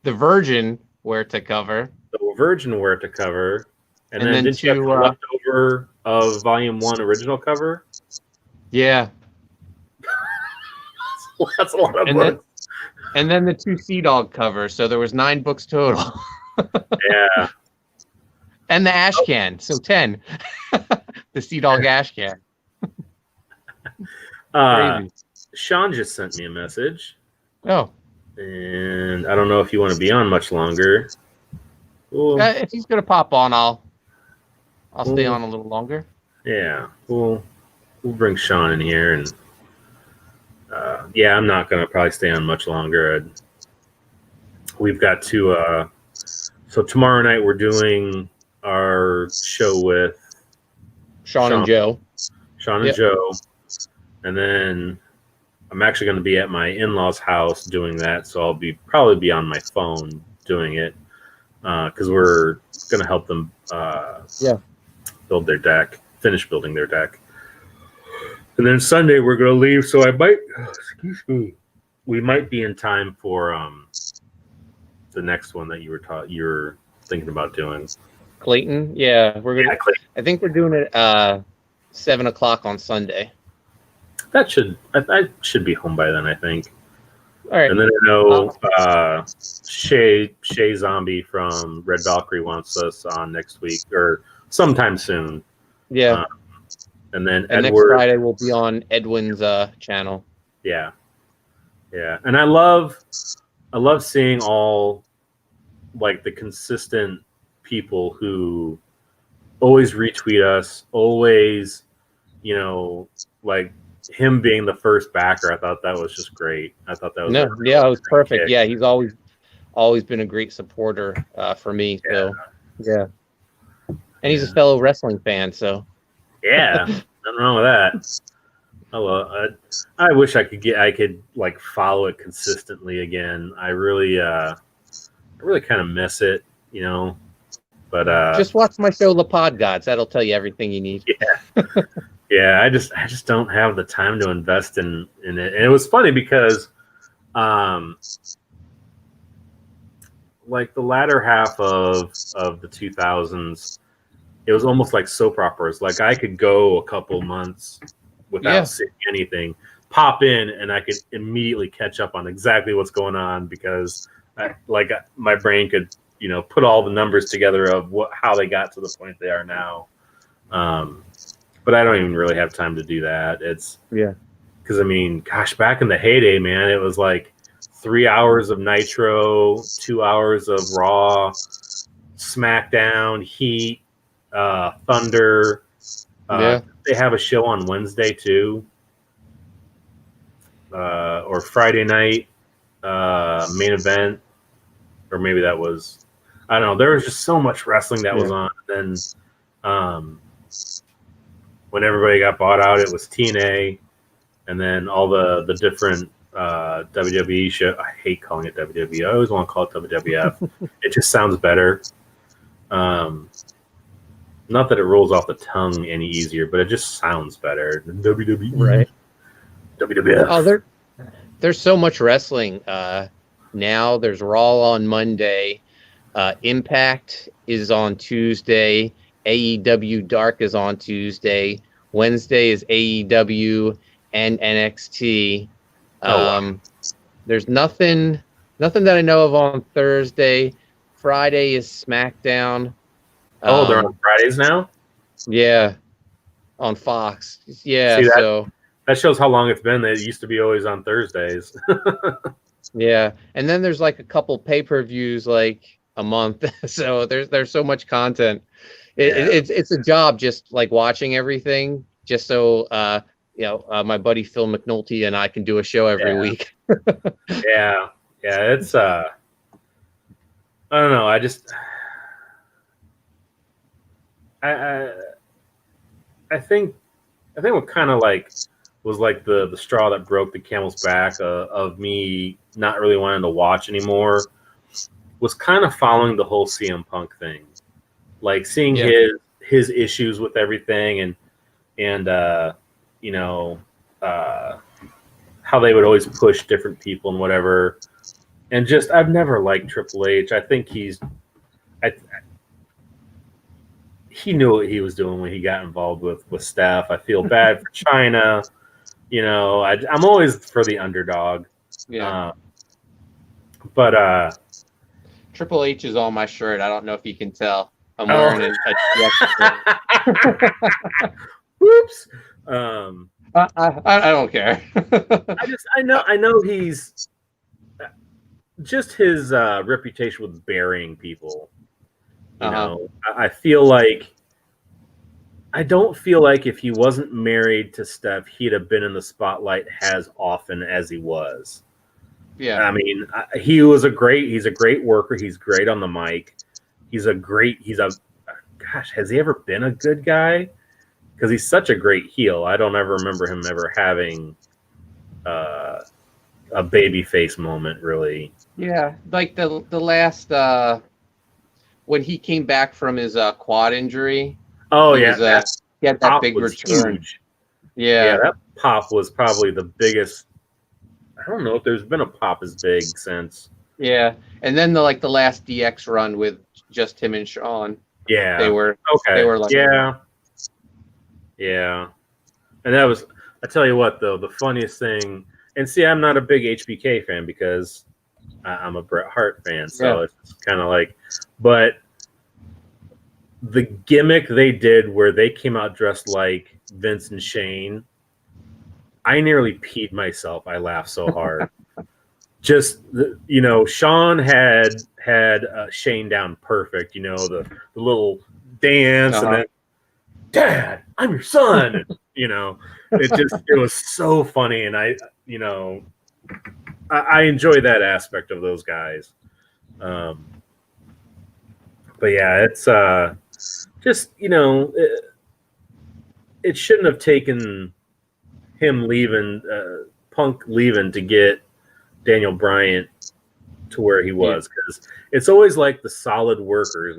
The Virgin Huerta cover. The Virgin Huerta cover. And then did you have the leftover of Volume 1 original cover? Yeah. That's a lot of books. And then the 2 Sea Dog covers. So there was 9 books total. Yeah. And the ash can. So 10. The Sea Dog ash can. Sean just sent me a message. Oh. And I don't know if you want to be on much longer. If he's going to pop on, I'll stay on a little longer. Yeah. We'll bring Sean in here. And I'm not going to probably stay on much longer. We've got to... so tomorrow night we're doing our show with Sean and Joe. Sean and Joe. And then I'm actually going to be at my in-laws' house doing that, so I'll probably be on my phone doing it because we're going to help them build their deck, finish building their deck. And then Sunday we're going to leave, so we might be in time for the next one that you were thinking about doing. Clayton, yeah, we're gonna. Yeah, I think we're doing it 7:00 on Sunday. I should be home by then, I think. All right. And then I know Shay Zombie from Red Valkyrie wants us on next week or sometime soon. Yeah. And then Edward, next Friday will be on Edwin's channel. Yeah. Yeah. And I love seeing all like the consistent people who always retweet us, always, like him being the first backer. I thought that was just great. I thought that was it was perfect. Kick. Yeah, he's always been a great supporter for me. So yeah. And he's a fellow wrestling fan, so yeah, nothing wrong with that. I wish I could like follow it consistently again. I really kind of miss it, But just watch my show, The Pod Gods. That'll tell you everything you need. Yeah, yeah. I just don't have the time to invest in it. And it was funny because, like the latter half of the 2000s, it was almost like soap operas. Like I could go a couple months without seeing anything, pop in, and I could immediately catch up on exactly what's going on because, my brain could. Put all the numbers together of how they got to the point they are now. But I don't even really have time to do that. Because gosh, back in the heyday, man, it was like 3 hours of Nitro, 2 hours of Raw, SmackDown, Heat, Thunder. They have a show on Wednesday too, or Friday night main event, or maybe that was. I don't know. There was just so much wrestling that was on. Then when everybody got bought out, it was TNA, and then all the different WWE show. I hate calling it WWE. I always want to call it WWF. It just sounds better. Not that it rolls off the tongue any easier, but it just sounds better than WWE. Right. WWF. Oh, there's so much wrestling now. There's Raw on Monday. Impact is on Tuesday. AEW Dark is on Tuesday. Wednesday is AEW and NXT. Oh, There's nothing that I know of on Thursday. Friday is SmackDown. Oh, they're on Fridays now? Yeah, on Fox. Yeah, See, so that shows how long it's been. It used to be always on Thursdays. yeah, and then there's like a couple pay-per-views like a month. So there's so much content. It's a job just like watching everything, just so my buddy Phil McNulty and I can do a show every week. Yeah. It's I don't know. I think what kind of like was like the straw that broke the camel's back of me not really wanting to watch anymore was kind of following the whole CM Punk thing, like seeing his issues with everything and how they would always push different people and whatever, and just I've never liked Triple H. I think he knew what he was doing when he got involved with Steph. I feel bad for China. I'm always for the underdog. Yeah. But Triple H is on my shirt. I don't know if you can tell. I'm wearing a shirt. Whoops. I don't care. I know he's just his reputation with burying people. I feel like I don't feel like if he wasn't married to Steph, he'd have been in the spotlight as often as he was. Yeah. I mean, he's a great worker. He's great on the mic. Gosh, has he ever been a good guy? Because he's such a great heel. I don't ever remember him ever having a baby face moment, really. Yeah, like the last when he came back from his quad injury. Oh he yeah, he had that big return. Huge. Yeah, that pop was probably the biggest. I don't know if there's been a pop as big since. Yeah, and then the last DX run with just him and Shawn. Yeah, they were okay. They were like yeah, and that was. I tell you what, though, the funniest thing, and see, I'm not a big HBK fan because I'm a Bret Hart fan, so it's kind of like, but the gimmick they did where they came out dressed like Vince and Shane, I nearly peed myself. I laughed so hard. Just Shawn had Shane down perfect. The little dance and then, Dad, I'm your son. It was so funny, and I enjoy that aspect of those guys. But yeah, it's just it shouldn't have taken him leaving, Punk leaving to get Daniel Bryan to where he was, because it's always like the solid workers,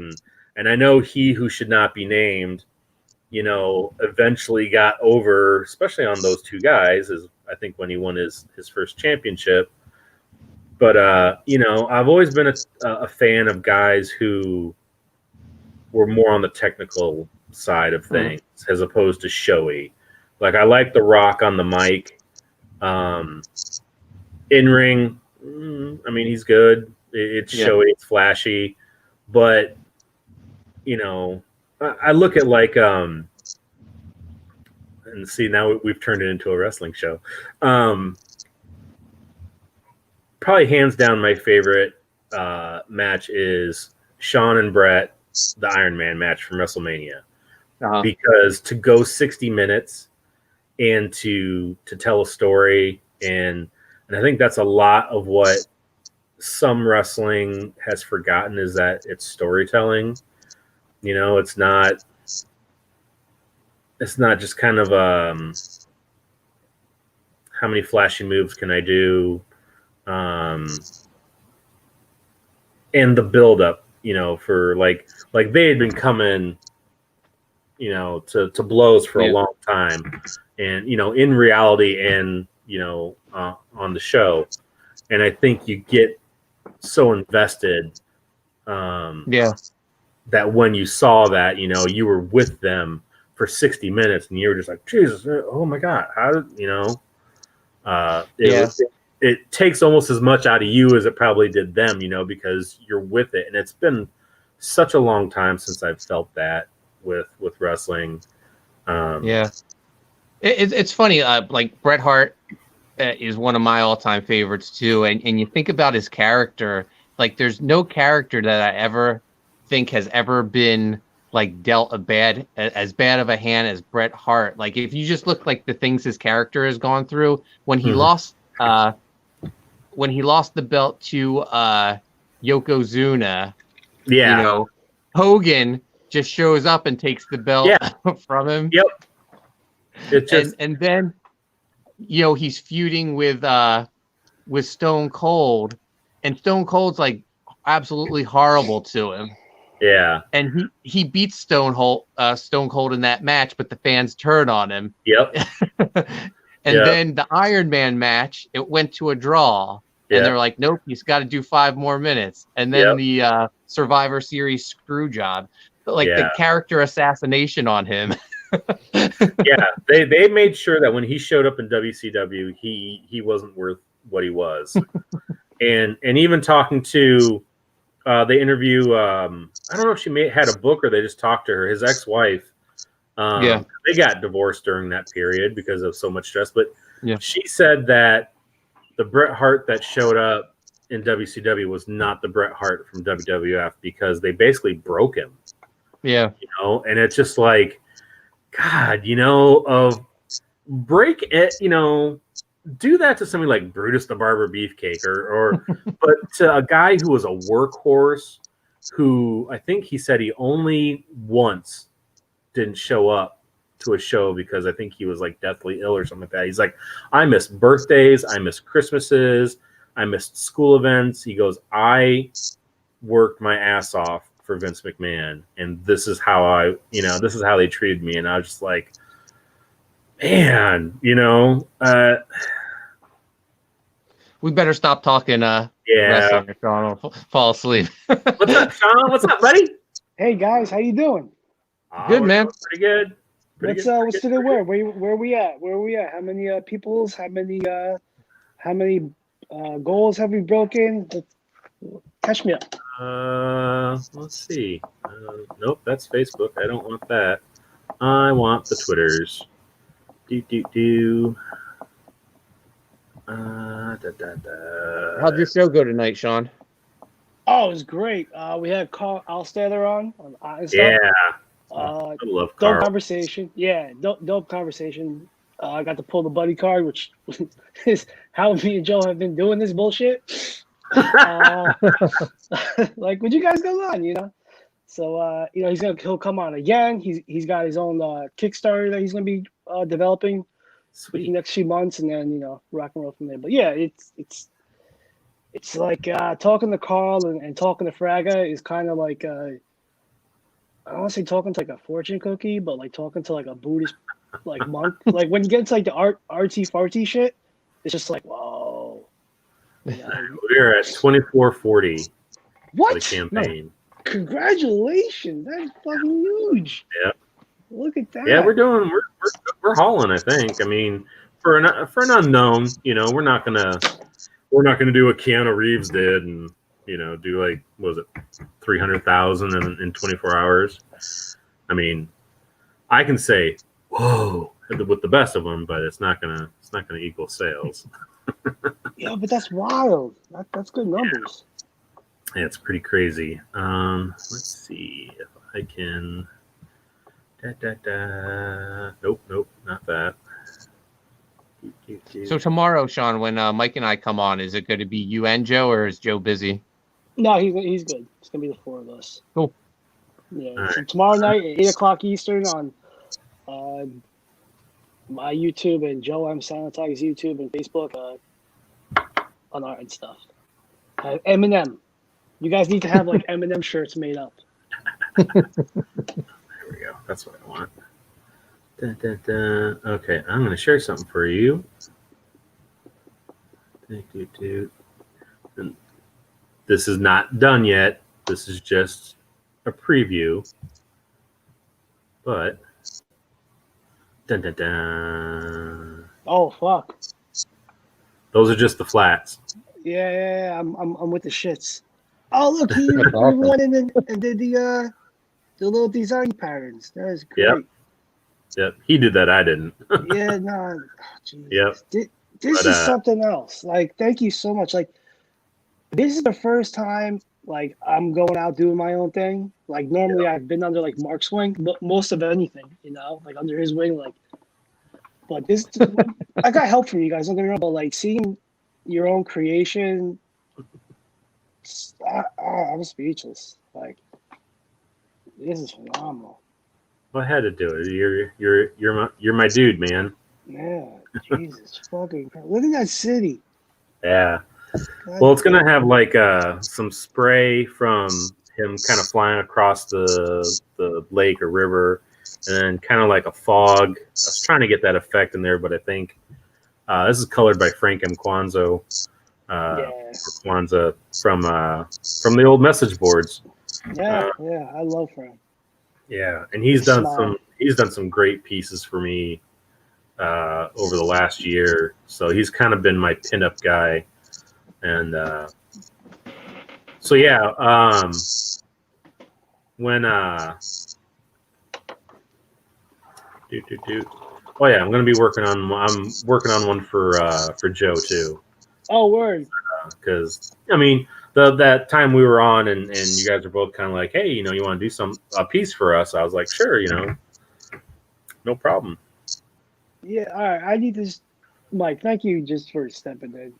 and I know he who should not be named, eventually got over, especially on those two guys, is I think when he won his first championship. But I've always been a fan of guys who were more on the technical side of things as opposed to showy. Like I like The Rock on the mic. In ring, I mean, he's good. It's showy, it's flashy, but I look at like and see, now we've turned it into a wrestling show. Probably hands down my favorite match is Shawn and Bret, the Iron Man match from WrestleMania, because to go 60 minutes and to tell a story, and I think that's a lot of what some wrestling has forgotten, is that it's storytelling. It's not just kind of how many flashy moves can I do, and the build up, for like they had been coming, to blows for a long time, and in reality and on the show, and I think you get so invested, that when you saw that, you were with them for 60 minutes, and you were just like, Jesus, oh my God, how did it takes almost as much out of you as it probably did them, because you're with it, and it's been such a long time since I've felt that with wrestling. It's funny. Like Bret Hart is one of my all-time favorites too, and you think about his character. Like, there's no character that I ever think has ever been like dealt as bad of a hand as Bret Hart. Like, if you just look like the things his character has gone through when he lost the belt to Yokozuna, Hogan just shows up and takes the belt from him. Yep. It just and then he's feuding with Stone Cold, and Stone Cold's like absolutely horrible to him. Yeah. And he beats Stone Cold in that match, but the fans turn on him. Yep. Then the Iron Man match, it went to a draw. Yep. And they're like, nope, he's got to do 5 more minutes. And then the Survivor Series screw job. But the character assassination on him. They made sure that when he showed up in WCW, he wasn't worth what he was. and even talking to they interview I don't know if she had a book or they just talked to her, his ex-wife. They got divorced during that period because of so much stress, but she said that the Bret Hart that showed up in WCW was not the Bret Hart from WWF because they basically broke him. And it's just like, God, of break it, do that to somebody like Brutus the Barber Beefcake but to a guy who was a workhorse, who I think he said he only once didn't show up to a show because I think he was like deathly ill or something like that. He's like, I miss birthdays, I miss Christmases, I missed school events. He goes, I worked my ass off for Vince McMahon, and this is how this is how they treated me. And I was just like, man, we better stop talking wrestling or Sean will fall asleep. What's up, Sean? What's up, buddy? Hey guys, how you doing? Good, man. Pretty good. What's the word? Where are we at? How many peoples? How many goals have we broken? Catch me up. Let's see. Nope, that's Facebook. I don't want that. I want the Twitters. How'd your show go tonight, Sean? Oh, it was great. We had Carl Alstader on and stuff. Yeah. I love Carl. Dope conversation. Yeah, dope conversation. I got to pull the buddy card, which is how me and Joe have been doing this bullshit. Like, would you guys go on, So he'll come on again. He's got his own Kickstarter that he's gonna be developing in the next few months, and then rock and roll from there. But yeah, it's like talking to Carl and talking to Fraga is kind of like I don't want to say talking to like a fortune cookie, but like talking to like a Buddhist like monk. Like when you get into like the artsy farty shit, it's just like, whoa. We're at 2440 what? for the campaign. No. Congratulations. That's fucking huge. Yeah. Look at that. Yeah, we're hauling, I think. I mean, for an unknown, we're not gonna do what Keanu Reeves did and do like, what was it, 300,000 in 24 hours. I mean, I can say, whoa, with the best of them, but it's not gonna equal sales. Yeah, but that's wild. That's good numbers. Yeah, it's pretty crazy. Let's see if I can. Nope, not that. So tomorrow, Sean, when Mike and I come on, is it going to be you and Joe, or is Joe busy? No, he's good. It's gonna be the 4 of us. Cool. Yeah. All So right. tomorrow night at 8:00 Eastern on my YouTube and Joe M. Sanitag's YouTube and Facebook on art and stuff. Eminem. You guys need to have like Eminem shirts made up. There we go. That's what I want. Okay, I'm going to share something for you. And this is not done yet. This is just a preview. But Dun, dun, dun. Oh fuck. Those are just the flats. Yeah. I'm with the shits. Oh look, he That's awesome. went in and did the little design patterns. That is great. Yep. Yep. He did that. I didn't. Yeah, no. Oh, Yep. This But, is something else. Like, thank you so much. Like, this is the first time like I'm going out doing my own thing. Like normally I've been under like Mark's wing, but most of anything, like under his wing, like. But this, I got help from you guys. Don't get me wrong, but like seeing your own creation, I'm speechless. Like, this is phenomenal. I had to do it. You're my dude, man. Yeah, Jesus fucking Christ. Look at that city. Yeah. God Well, it's gonna have like some spray from him kind of flying across the lake or river, and then kind of like a fog. I was trying to get that effect in there, but I think this is colored by Frank M. Kwanzaa. Yeah. Kwanzaa from the old message boards. Yeah, I love Frank. Yeah, and he's done Smile. some great pieces for me over the last year. So he's kind of been my pinup guy, and so yeah. When oh yeah, I'm working on one for Joe too. Oh, word. Because I mean, that time we were on, and you guys are both kind of like, hey, you want to do a piece for us? I was like, sure, no problem. Yeah, all right. I need this, Mike. Thank you just for stepping in.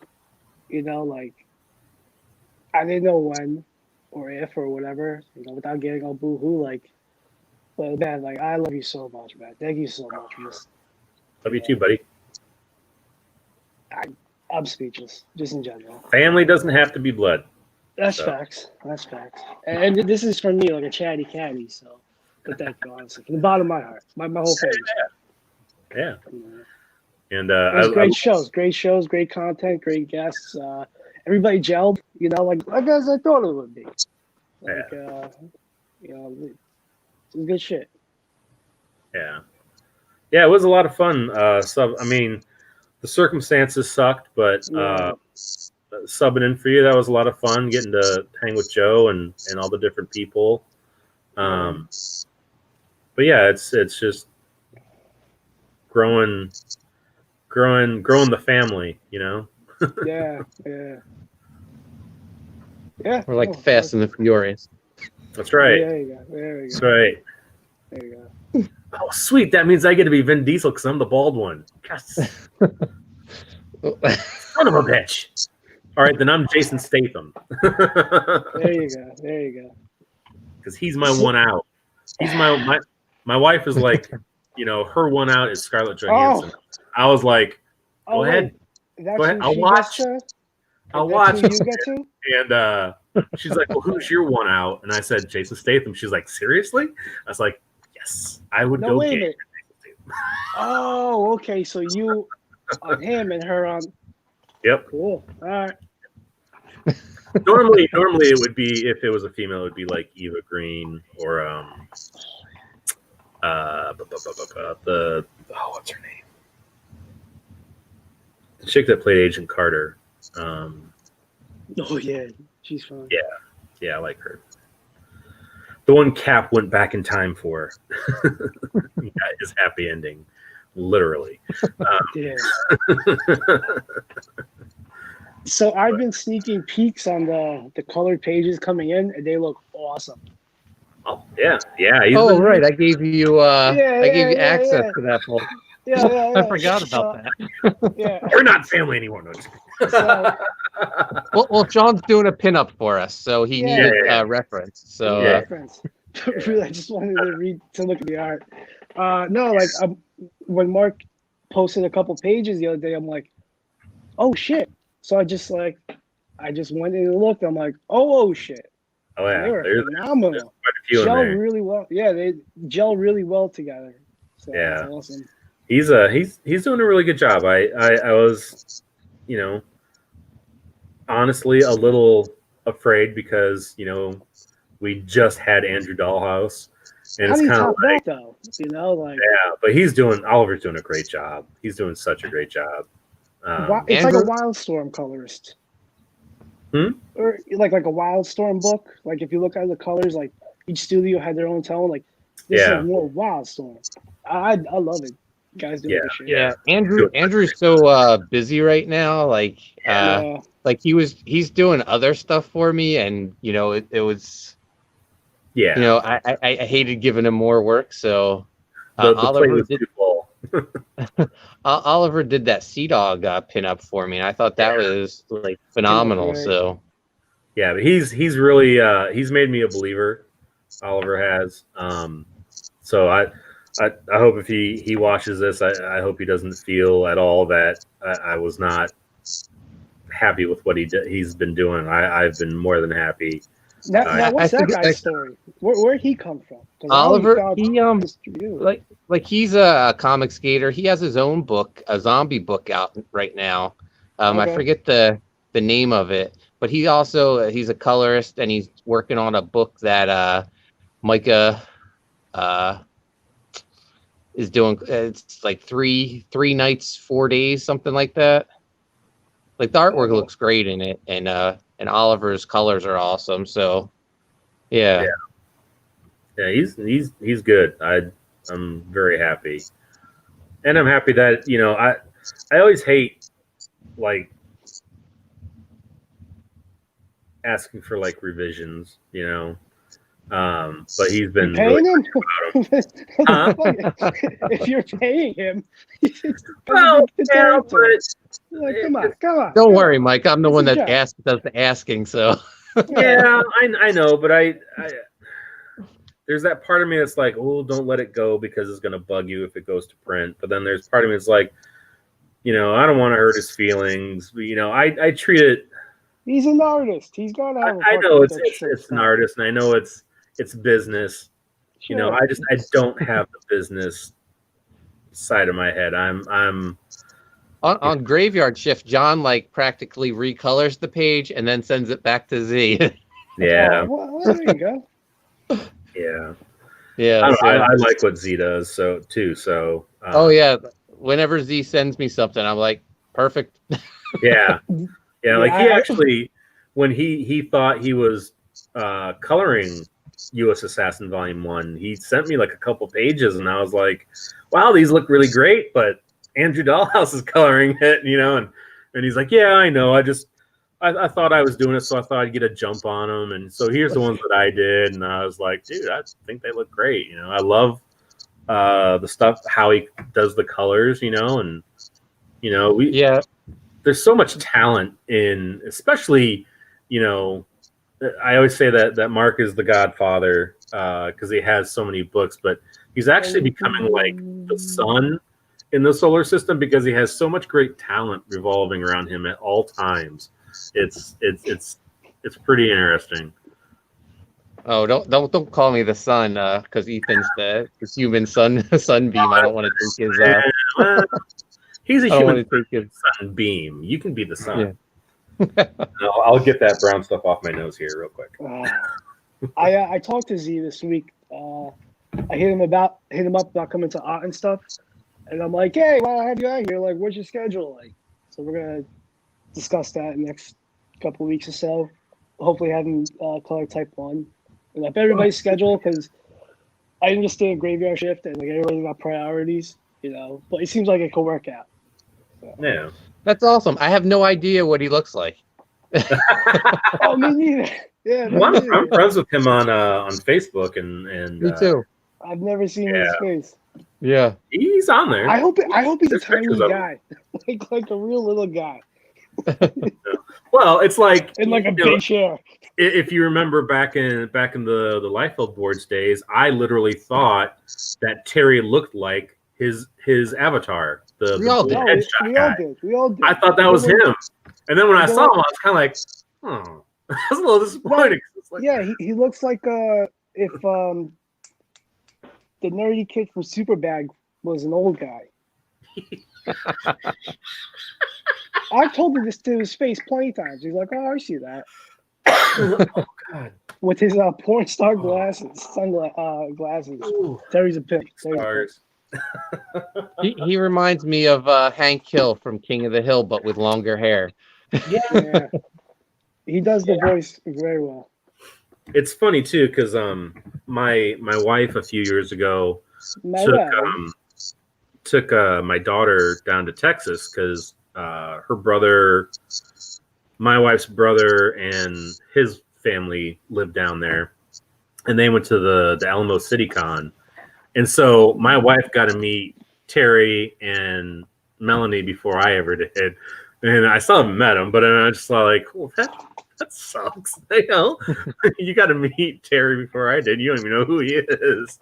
Like I didn't know when or if or whatever. Without getting all boo-hoo. Like, but man, like I love you so much, man. Thank you so much for this. Love you too, buddy. I'm speechless, just in general. Family doesn't have to be blood. That's So. facts. That's facts. And this is from me, like a chatty catty. So, but thank you, honestly, from the bottom of my heart, my whole family. Yeah. And It was great shows, great content, great guests. Everybody gelled, like as I thought it would be. Like, it was good shit. Yeah, it was a lot of fun. I mean, the circumstances sucked, but subbing in for you, that was a lot of fun. Getting to hang with Joe and all the different people. But yeah, it's just growing the family. Yeah. We're like Fast and the Furious. That's right. There you go. That's right. There you go. Oh, sweet. That means I get to be Vin Diesel because I'm the bald one. Yes. Son of a bitch. All right, then I'm Jason Statham. There you go. Because he's my one out. He's my wife is like, her one out is Scarlett Johansson. I was like, go ahead. Go ahead. I'll watch. I'll watch. You get to? And she's like, well, who's your one out? And I said, Jason Statham. She's like, seriously? I was like, yes, I would go get Jason Statham. Oh, okay. So you on him and her on. Yep. Cool. All right. Normally it would be, if it was a female, it would be like Eva Green or what's her name? The chick that played Agent Carter. Oh yeah, she's fun. Yeah, I like her. The one Cap went back in time for. His happy ending, literally. Yeah. So I've been sneaking peeks on the colored pages coming in, and they look awesome. Oh yeah. Oh right, I gave you access yeah. to that book. Yeah. I forgot about that. Yeah. We're not family anymore. No. So, Well, John's doing a pinup for us, so he needed a reference. So Yeah. reference. Really, I just wanted to look at the art. No, like when Mark posted a couple pages the other day, I'm like, oh shit. So I just went in and looked. I'm like, oh shit. Oh yeah. They were There's phenomenal. quite a few in Gel there. really well. Yeah, they gel really well together. So Yeah. that's awesome. He's doing a really good job. I was, honestly a little afraid because we just had Andrew Dollhouse, And How it's do you kind of top like, that though? You know, like yeah, but Oliver's doing a great job. He's doing such a great job. it's like a Andrew- Wildstorm colorist. Hmm? Or like a Wildstorm book. Like if you look at the colors, like each studio had their own tone. Like this Yeah. is more Wildstorm. I love it. You guys doing Yeah, good shit. Yeah, Andrew's so busy right now. Like Yeah. like he's doing other stuff for me, and it was yeah. I hated giving him more work, so The plate Oliver was did too full. Oliver did that Sea Dog pinup for me, and I thought that was like phenomenal. great. So Yeah, but he's really he's made me a believer. Oliver has. So I hope if he watches this, I hope he doesn't feel at all that I was not happy with what he's been doing. I've been more than happy. Now what's I that think- guy's story? Where'd he come from? 'Cause I only Oliver, found he his review. like he's a comic skater. He has his own book, a zombie book out right now. I Okay. forget the name of it, but he's a colorist, and he's working on a book that Micah is doing. It's like three nights, 4 days, something like that. Like the artwork looks great in it, and Oliver's colors are awesome. So yeah. Yeah, he's good. I'm very happy, and I'm happy that I always hate like asking for like revisions, but he's been You paying really him? Huh? If you're paying him, well, it's yeah, answer. but Like, come on. Don't worry, Mike. I'm the It's one a that job. does the asking. So yeah, I know, but I there's that part of me that's like, oh, don't let it go because it's gonna bug you if it goes to print. But then there's part of me that's like, I don't want to hurt his feelings. But, I treat it. He's an artist. He's got to have. I know it's an artist, and I know it's business. Sure. I don't have the business side of my head. I'm on Graveyard Shift, John practically recolors the page and then sends it back to Z. yeah, Oh, well, there you go. yeah. Yeah. I like what Z does too. So Oh yeah. Whenever Z sends me something, I'm like, perfect. yeah. Yeah, like he Yeah, actually, when he thought he was coloring U.S. Assassin Volume 1, he sent me like a couple pages, and I was like, wow, these look really great, but Andrew Dollhouse is coloring it, and he's like, yeah, I know, I thought I was doing it, so I thought I'd get a jump on them, and so here's the ones that I did, and I was like, dude, I think they look great, I love the stuff, how he does the colors, and Yeah. there's so much talent in, especially, I always say that Mark is the godfather because he has so many books, but he's actually becoming like the sun in the solar system because he has so much great talent revolving around him at all times. It's pretty interesting. Oh, don't call me the sun, because Ethan's the human sunbeam. I don't want to take his. Well, he's a I don't want human to take his. sunbeam. You can be the sun. Yeah. I'll get that brown stuff off my nose here real quick. I talked to Z this week. I hit him up about coming to art and stuff, and I'm like, hey, why don't I have you out here? Like, what's your schedule like? So we're gonna discuss that in the next couple of weeks or so. Hopefully, having color type 1 and up everybody's schedule because I understand Graveyard Shift and like everybody's got priorities, But it seems like it could work out. So. Yeah. That's awesome. I have no idea what he looks like. Oh, me neither. Yeah, me Well, neither. I'm friends with him on Facebook and Me too. I've never seen his face. Yeah. he's on there. I hope he's a There's pictures tiny of him. guy, like a real little guy, Well, it's like in like a big chair. if you remember back in the Liefeld Boards days, I literally thought that Terry looked like his avatar, the We all did. No, headshot we all did. I thought that was him, and then when I You know saw what? him, I was kind of like, oh, I was a little disappointed. 'cause it's like, Yeah, he looks like if the nerdy kid from Superbad was an old guy. I've told him this to his face plenty of times. He's like, "Oh, I see that." Oh God. with his porn star glasses, glasses. Ooh, Terry's a pimp. Terry's a pimp. stars. He reminds me of Hank Hill from King of the Hill, but with longer hair. Yeah. He does the voice very well. It's funny too, because my wife a few years ago My took wife. took my daughter down to Texas because her brother, my wife's brother, and his family lived down there, and they went to the Alamo City Con, and so my wife got to meet Terry and Melanie before I ever did, and I still haven't met them, but I just saw like, well, that sucks. You know, you got to meet Terry before I did. You don't even know who he is.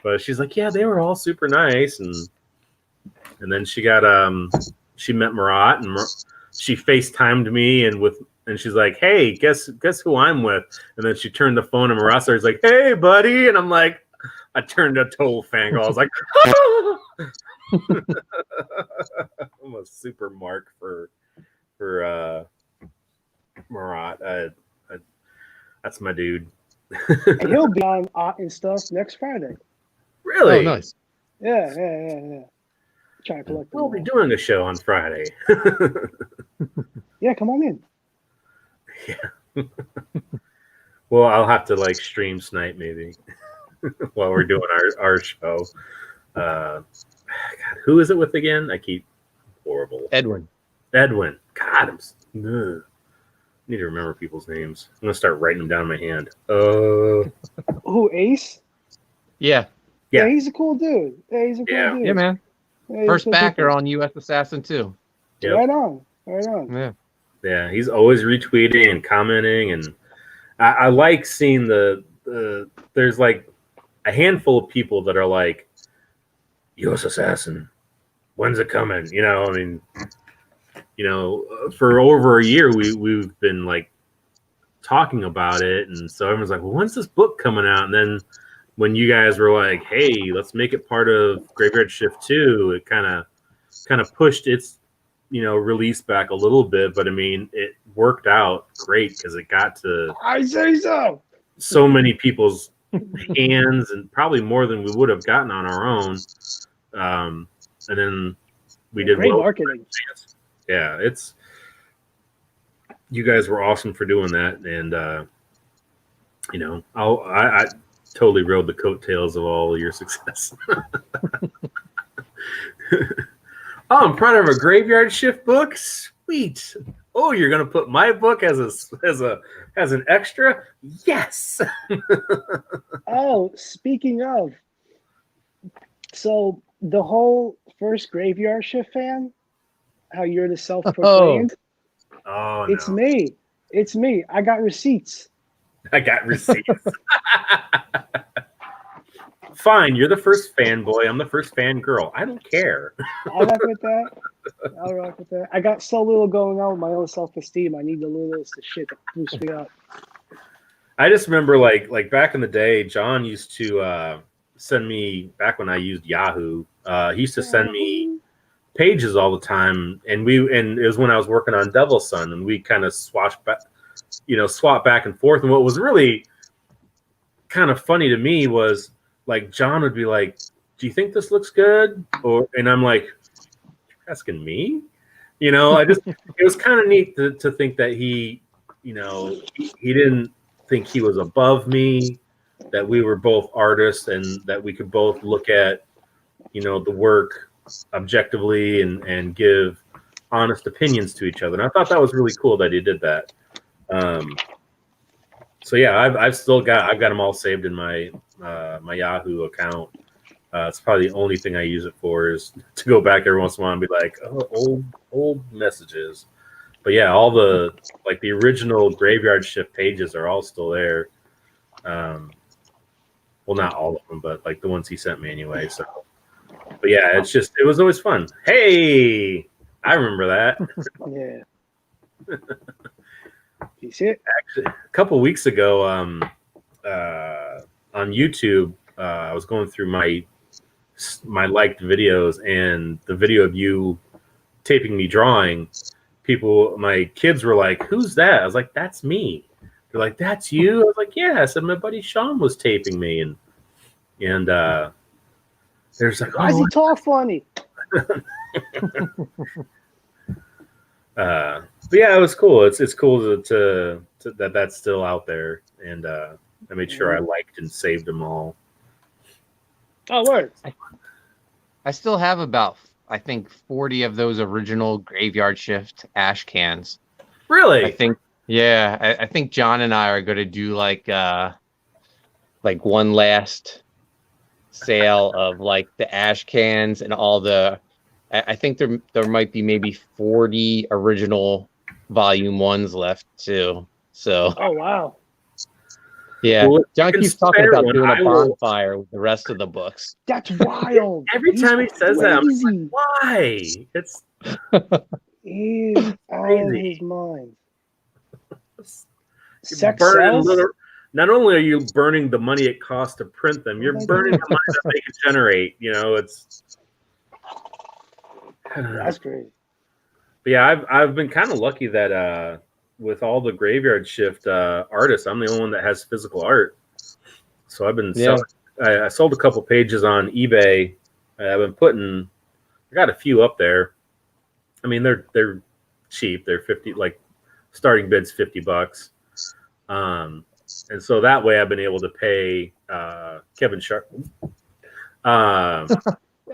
But she's like, yeah, they were all super nice, and then she got she met Marat, and she FaceTimed me, and she's like, hey, guess who I'm with? And then she turned the phone, and Marat starts like, hey, buddy, and I'm like, I turned a total fangirl. I was like, I'm a super mark for Marat. That's my dude. And he'll be on Art and Stuff next Friday. Really? Oh, nice. Yeah. Trying to collect them We'll be all. doing a show on Friday. Yeah, come on in. Well, I'll have to like stream Snipe maybe while we're doing our show. God, who is it with again? I keep horrible. Edwin. Edwin. God, ugh. Need to remember people's names. I'm gonna start writing them down in my hand. Who, Ace? Yeah. Yeah. He's a cool dude. Yeah, he's a cool dude. Yeah, man. Yeah, he's First a cool backer dude. on U.S. Assassin 2. Yep. Right on. Yeah. Yeah, he's always retweeting and commenting, and I like seeing the there's like a handful of people that are like, U.S. Assassin, when's it coming? You know, I mean, you know, for over a year we've been like talking about it, and so everyone's like, well, when's this book coming out? And then when you guys were like, hey, let's make it part of Graveyard Shift 2, it kind of pushed its release back a little bit, but I mean, it worked out great because it got to I say so. so many people's hands, and probably more than we would have gotten on our own. And then we did Great well. marketing. Yeah, you guys were awesome for doing that, and I totally rode the coattails of all your success. Oh, I'm proud of a Graveyard Shift book. Sweet. Oh, you're gonna put my book as an extra? Yes. Oh, speaking of, so the whole first Graveyard Shift fan, how you're the self-proclaimed, Oh, it's no. me. It's me. I got receipts. I got receipts. Fine, you're the first fanboy. I'm the first fangirl. I don't care. I'll rock with that. I'll rock with that. I got so little going on with my own self-esteem. I need the littlest of shit to boost me up. I just remember like back in the day, John used to send me, back when I used Yahoo, he used to send me pages all the time, and it was when I was working on Devil Sun, and we kind of swap back and forth. And what was really kind of funny to me was, like, John would be like, do you think this looks good? And I'm like, you're asking me? It was kind of neat to think that he didn't think he was above me, that we were both artists, and that we could both look at, the work objectively and give honest opinions to each other. And I thought that was really cool that he did that. So yeah, I've got them all saved in my my Yahoo account. It's probably the only thing I use it for, is to go back every once in a while and be like, oh, old messages. But yeah, all the original Graveyard Shift pages are all still there. Well, not all of them, but like the ones he sent me anyway. So, but yeah, it was always fun. Hey, I remember that. Yeah. You see it? Actually, a couple weeks ago, on YouTube, I was going through my liked videos, and the video of you taping me drawing. My kids were like, "Who's that?" I was like, "That's me." They're like, "That's you?" I was like, "Yeah." I said, "My buddy Sean was taping me," and there's like, Why does he talk funny? but yeah, it was cool. It's cool to that that's still out there, and I made sure I liked and saved them all. Oh, word. I still have about, I think, 40 of those original Graveyard Shift ash cans. Really? I think, yeah, I think John and I are going to do like one last sale of like the ash cans and all the. I think there might be maybe 40 original volume 1s left too. So Oh, wow. yeah, Well, John you can keeps talking spare about one. doing I a will- bonfire with the rest of the books. That's wild. Every He's time he says that, I'm crazy. like, why? It's He's out of Crazy. his mind. you're Sex burning sells? little. Not only are you burning the money it costs to print them, you're burning the money that they can generate. You know, it's. I don't know. That's great. But yeah, I've been kind of lucky that with all the Graveyard Shift artists, I'm the only one that has physical art. So I've been Yeah. selling. I sold a couple pages on eBay. I've been putting. I got a few up there. I mean, they're cheap. They're 50, like starting bid's $50. And so that way I've been able to pay Kevin Sharp.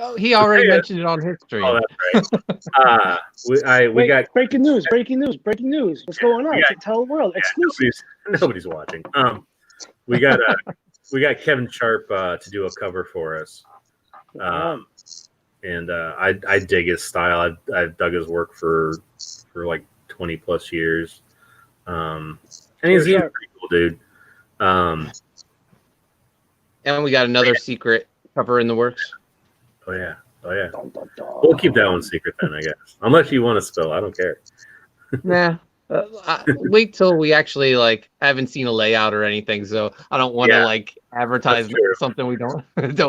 Oh, he already Yeah. mentioned it on his stream. Oh, that's right. We Wait, got breaking news. What's going on? Yeah. Tell the world. Exclusive. nobody's watching. We got Kevin Sharp to do a cover for us. And I dig his style. I've dug his work for like 20 plus years. And he's a pretty cool dude. And we got another secret cover in the works. Oh yeah. Dun, dun, dun. We'll keep that one secret then, I guess. Unless you want to spill, I don't care. Nah. Wait till we actually I haven't seen a layout or anything, so I don't want to Yeah. advertise That's true. something we don't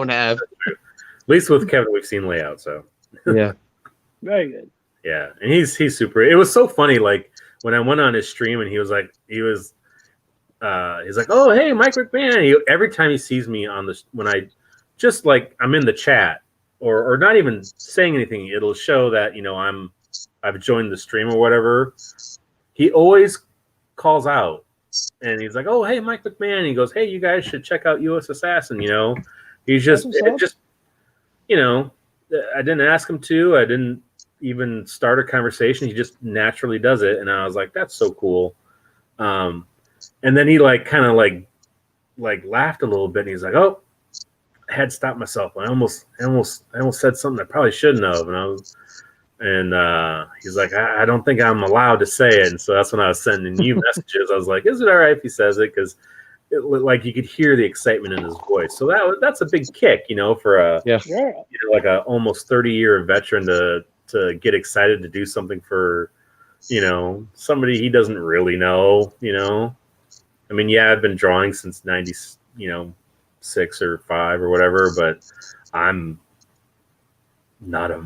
have. At least with Kevin, we've seen layout, so Yeah. Very good. yeah. And he's super. It was so funny, like when I went on his stream and he's like, "Oh, hey, Mike McMahon." Every time he sees me on this, when I just I'm in the chat or not even saying anything, it'll show that I've joined the stream or whatever. He always calls out and he's like, "Oh, hey, Mike McMahon." He goes, "Hey, you guys should check out US Assassin." He's just That's what's up. it just I didn't ask him to. I didn't even start a conversation. He just naturally does it, and I was like, "That's so cool." And then he kind of laughed a little bit, and he's like, "Oh, I had to stop myself. I almost said something I probably shouldn't have." And he's like, I don't think I'm allowed to say it. And so that's when I was sending you messages. I was like, "Is it all right if he says it?" Because you could hear the excitement in his voice. So that's a big kick, for a Yeah. Yeah. like a almost 30-year veteran to get excited to do something for somebody he doesn't really know. I mean, yeah, I've been drawing since 96 or 5 or whatever, but I'm not a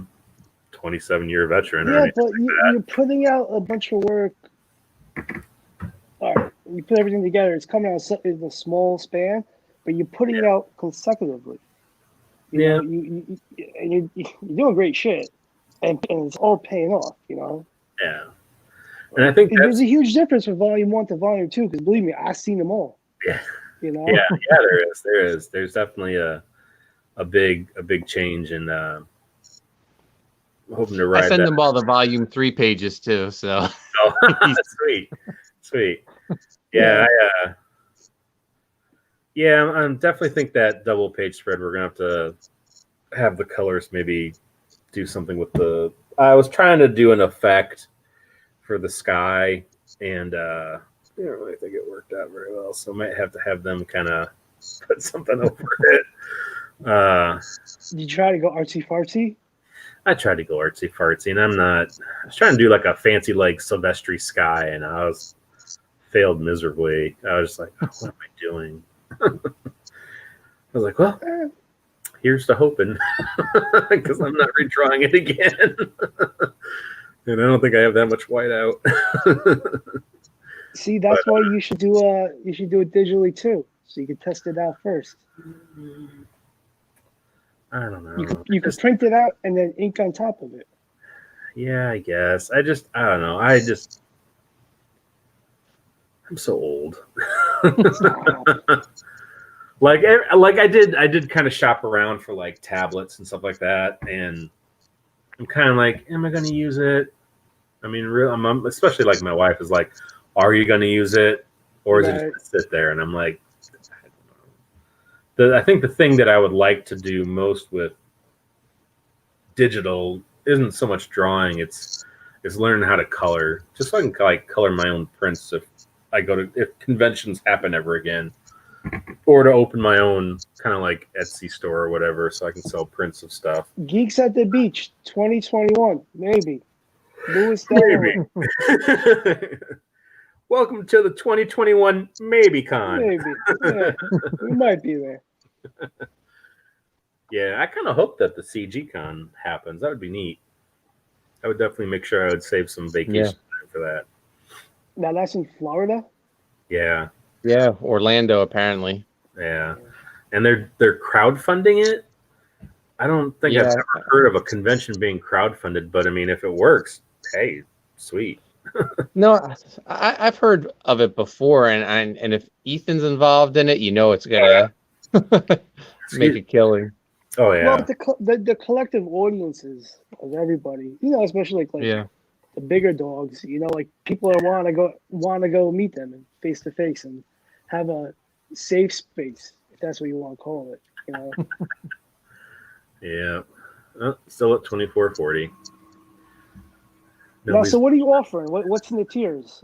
27-year veteran or Yeah, anything. but you're putting out a bunch of work. All right, you put everything together. It's coming out in a small span, but you're putting it out consecutively. Yeah. You're doing great shit, and it's all paying off. Yeah. And I think There's a huge difference from volume 1 to volume 2 because believe me, I've seen them all. Yeah. Yeah. there is. There's definitely a big change, and hoping to I ride send that. them all the volume 3 pages too, so Oh, sweet. Yeah, I definitely think that double page spread, we're gonna have to have the colors maybe do something with the. I was trying to do an effect for the sky, and I didn't really think it worked out very well. So I might have to have them kind of put something over it. Did you try to go artsy fartsy? I tried to go artsy fartsy, and I'm not. I was trying to do like a fancy Silvestri sky, and I failed miserably. I was just like, "Oh, what am I doing?" I was like, "Well, here's to hoping," because I'm not redrawing it again, and I don't think I have that much white out. See, that's why you should do it digitally too, so you can test it out first. I don't know. You could print it out and then ink on top of it. Yeah, I guess. I don't know. I'm so old. like I did kind of shop around for like tablets and stuff like that, and I'm kind of like, am I going to use it? I mean, especially like my wife is like, are you going to use it, or is it just going to sit there? And I'm like, I don't know. I think the thing that I would like to do most with digital isn't so much drawing; it's learning how to color, just so I can like color my own prints if conventions happen ever again, or to open my own kind of like Etsy store or whatever, so I can sell prints of stuff. Geeks at the Beach 2021, maybe. Louis Delaware. Welcome to the 2021 Maybe Con. Maybe. Yeah, we might be there. Yeah, I kind of hope that the CG Con happens. That would be neat. I would definitely make sure I would save some vacation time for that. Now that's in Florida? Yeah. Yeah, Orlando apparently. Yeah. And they're crowdfunding it. I don't think I've ever heard of a convention being crowdfunded, but I mean, if it works, hey, sweet. No, I've heard of it before, and if Ethan's involved in it, it's gonna make a killing. Oh yeah. Well, the collective audiences of everybody, especially like the bigger dogs, like people want to go meet them and face to face and have a safe space, if that's what you want to call it. Yeah. Still at 2440. Now, so what are you offering? What's in the tiers?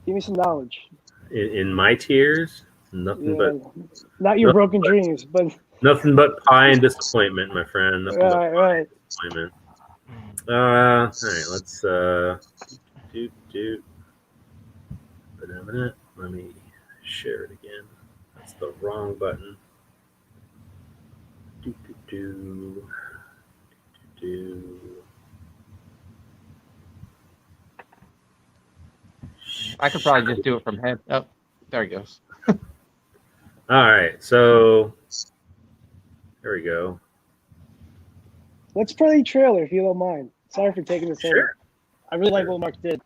Give me some knowledge. In my tiers, nothing but not your broken dreams, but nothing but pie and disappointment, my friend. Nothing but pie and disappointment. All right, let's let me share it again. That's the wrong button. I could probably just do it from head. Oh, there he goes. All right, so there we go. Let's play a trailer if you don't mind. Sorry for taking this over. I really like what Mark did.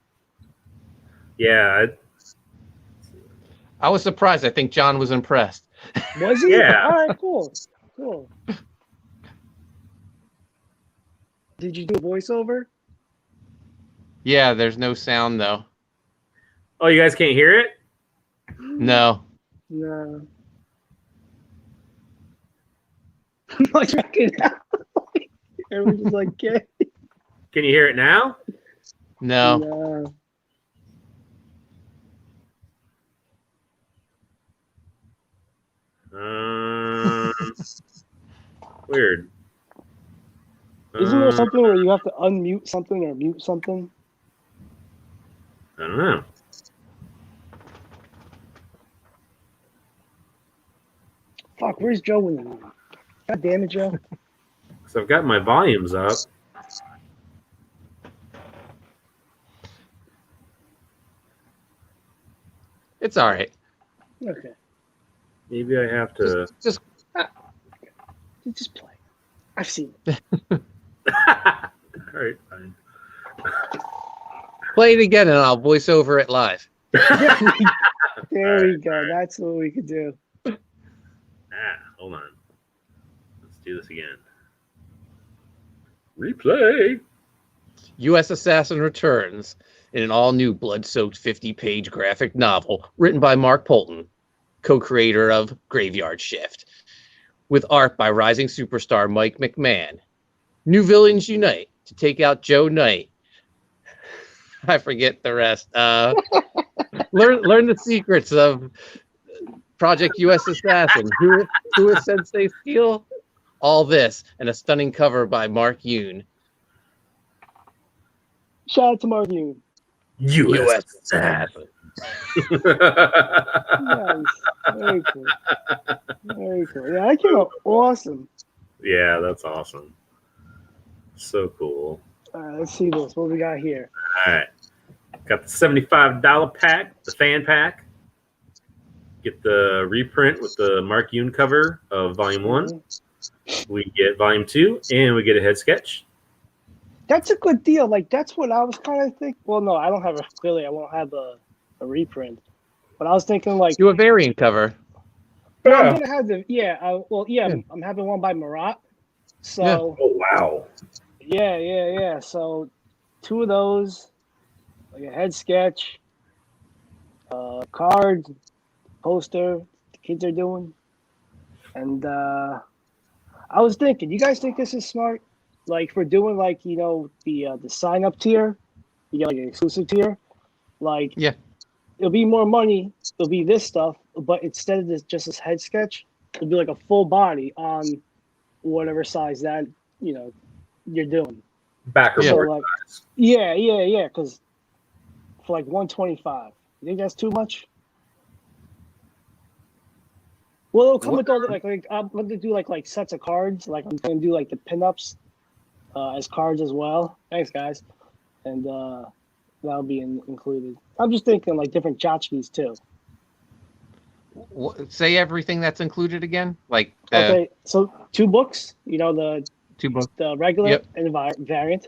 Yeah. I was surprised. I think John was impressed. Was he? Yeah. All right, cool. Did you do a voiceover? Yeah, there's no sound though. Oh, you guys can't hear it? No. No. I'm checking it out. Everyone's just like, okay. Can you hear it now? No. Weird. Isn't there something where you have to unmute something or mute something? I don't know. Fuck, where's Joe in the movie? God damn it, Joe. So I've got my volumes up. It's all right. Okay. Maybe I have to. Just play. I've seen it. All right, fine. play it again, and I'll voice over it live. There we go. That's what we could do. Hold on. Let's do this again. Replay. U.S. Assassin returns in an all-new blood-soaked 50-page graphic novel written by Mark Polton, co-creator of Graveyard Shift, with art by rising superstar Mike McMahon. New villains unite to take out Joe Knight. I forget the rest. Learn the secrets of Project U.S. Assassin. Who is Sensei Steel? All this and a stunning cover by Mark Yoon. Shout out to Mark Yoon. U.S. Assassin. Nice. Very cool. Very cool. Yeah, that came out awesome. Yeah, that's awesome. So cool. All right, let's see this. What we got here? All right. Got the $75 pack, the fan pack. Get the reprint with the Mark Yoon cover of Volume 1. We get Volume 2, and we get a head sketch. That's a good deal. Like that's what I was kind of thinking. Well, no, I don't have clearly. I won't have a reprint. But I was thinking like, Do a variant cover. well, I'm gonna have the Yeah. I'm having one by Marat. So Yeah. Oh, wow. yeah. So 2 of those, like a head sketch, card, poster the kids are doing, and I was thinking, you guys think this is smart? Like for doing like the sign up tier, you get like an exclusive tier, like Yeah. it'll be more money. It'll be this stuff, but instead of just this head sketch, it'll be like a full body on whatever size that you're doing. Backer Yeah. So board like, size. yeah, because for like 125, you think that's too much? Well, it'll come What- with all the like I'm going to do like sets of cards. Like I'm going to do like the pinups as cards as well. Thanks, guys, and that'll be included. I'm just thinking like different tchotchkes too. Say everything that's included again. Like Okay, so 2 books. The 2 books. the regular Yep. and the variant.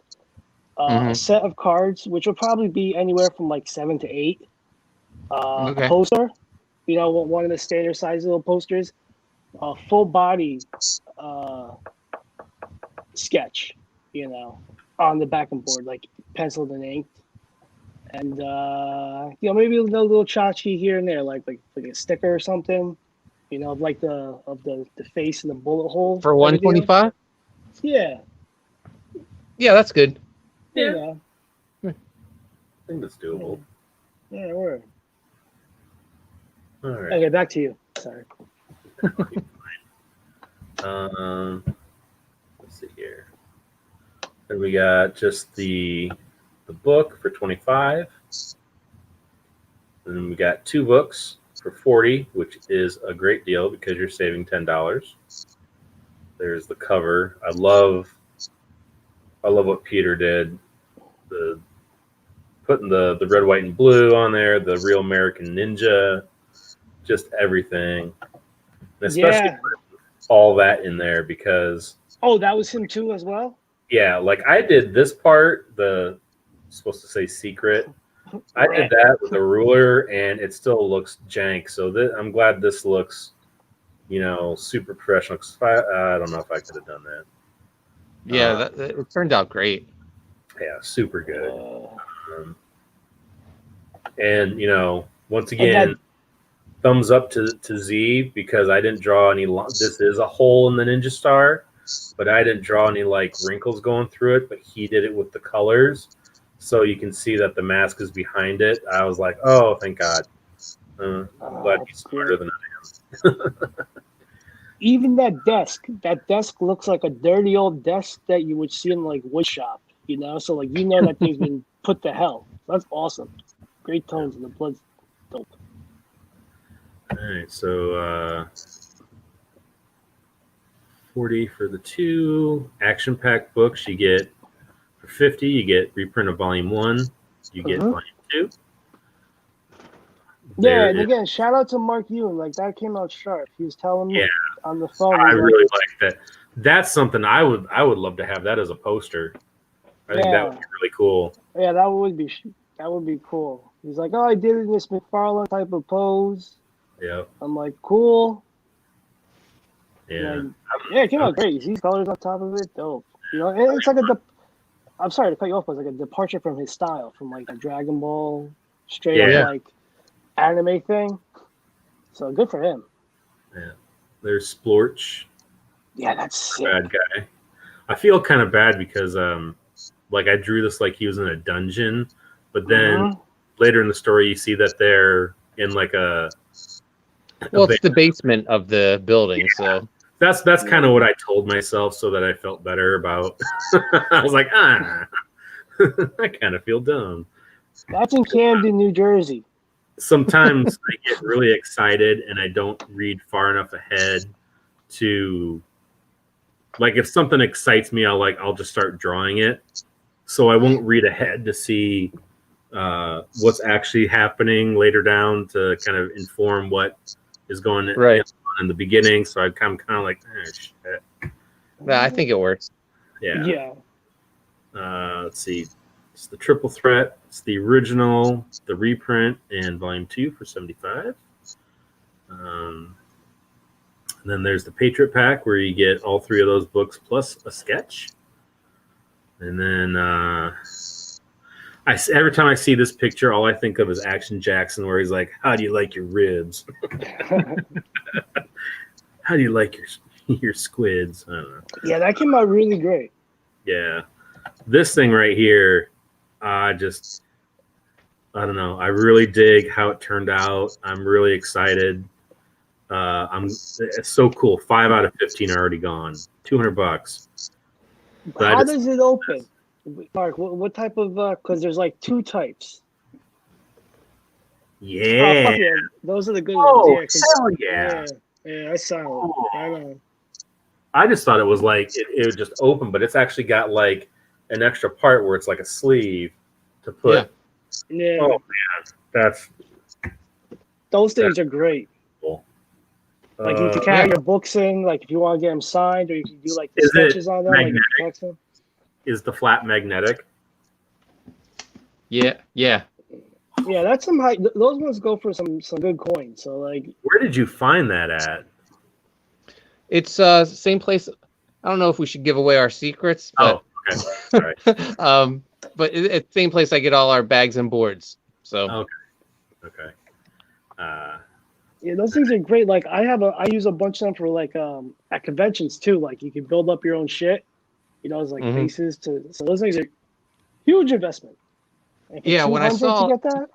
A Mhm. set of cards, which will probably be anywhere from like 7 to 8. Okay. A poster, one of the standard size little posters. A full body sketch, on the back and board, like penciled and inked. And maybe a little tchotchke here and there, like a sticker or something. Like the face and the bullet hole for type of deal. 125. Yeah. Yeah, that's good. Yeah. I think that's doable. Yeah, word. All right. Okay, back to you. Sorry. Let's see here. Then we got just the book for 25. And then we got 2 books for 40, which is a great deal because you're saving $10. There's the cover. I love what Peter did. Putting the red, white, and blue on there, the real American Ninja, just everything. And especially Yeah. all that in there because Oh, that was him too as well? yeah, like I did this part, supposed to say secret. I did that with a ruler and it still looks jank. So I'm glad this looks, super professional. 'Cause I don't know if I could have done that. Yeah, it turned out great. Yeah, super good. Uh, And once again, thumbs up to Z because I didn't draw any. This is a hole in the Ninja Star, but I didn't draw any like wrinkles going through it. But he did it with the colors, so you can see that the mask is behind it. I was like, oh, thank God. I'm glad he's smarter than I am. even that desk looks like a dirty old desk that you would see in like wood shop, So like that thing's been put to hell. That's awesome. Great tones and the blood's dope. All right, so 40 for the 2 action-packed books. You get for 50. You get reprint of Volume 1. You get Volume 2. Yeah, and again, shout out to Mark Yoon. Like that came out sharp. He was telling me on the phone. I really like that. That's something I would love to have that as a poster. I think that would be really cool. Yeah, that would be cool. He's like, oh, I did it in this McFarlane type of pose. Yeah. I'm like, cool. Yeah. Yeah, it came out great. You see colors on top of it, dope. And it's like I'm sorry to cut you off, but it's like a departure from his style, from like a Dragon Ball straight up like anime thing. So good for him. Yeah. There's Splorch. Yeah, that's sick. Bad guy. I feel kind of bad because like I drew this like he was in a dungeon, but then later in the story you see that they're in like it's the basement of the building, so that's kind of what I told myself so that I felt better about. I was like, I kind of feel dumb. That's in Camden, New Jersey. Sometimes I get really excited and I don't read far enough ahead to, like, if something excites me, I'll just start drawing it. So I won't read ahead to see what's actually happening later down to kind of inform what is going Right. on in the beginning. So I'm kind of like, shit. I think it works. Yeah. Yeah. Let's see. It's the Triple Threat. It's the original, the reprint, and Volume 2 for $75. And then there's the Patriot Pack, where you get all 3 of those books plus a sketch. And then every time I see this picture, all I think of is Action Jackson, where he's like, "How do you like your ribs? How do you like your squids?" I don't know. Yeah, that came out really great. Yeah, this thing right here, I don't know. I really dig how it turned out. I'm really excited. It's so cool. 5 out of 15 are already gone. $200. But How does it open? Mark, what type of, because there's like 2 types. Oh, Yeah. fuck yeah. Those are the good Oh, ones. Yeah, 'cause- hell yeah. Yeah, I saw it. Oh. I know. I just thought it was like it would just open, but it's actually got like an extra part where it's like a sleeve to put. Yeah. Oh man, that's Those things are great. cool. Like you can carry your books in, like if you want to get them signed, or you can do like the Is it sketches on them, like magnetic? you text them. Is the flap magnetic? Yeah. Yeah, that's some high. Those ones go for some good coins. So like, Where did you find that at? It's same place. I don't know if we should give away our secrets, but Oh, okay. Sorry. but it's the same place I get all our bags and boards. So Okay. yeah, those things are great. Like I use a bunch of them for like at conventions too. Like you can build up your own shit. You know, it's like Mhm. bases to. So those things are huge investment. And for Yeah, when I 200 saw- to get that.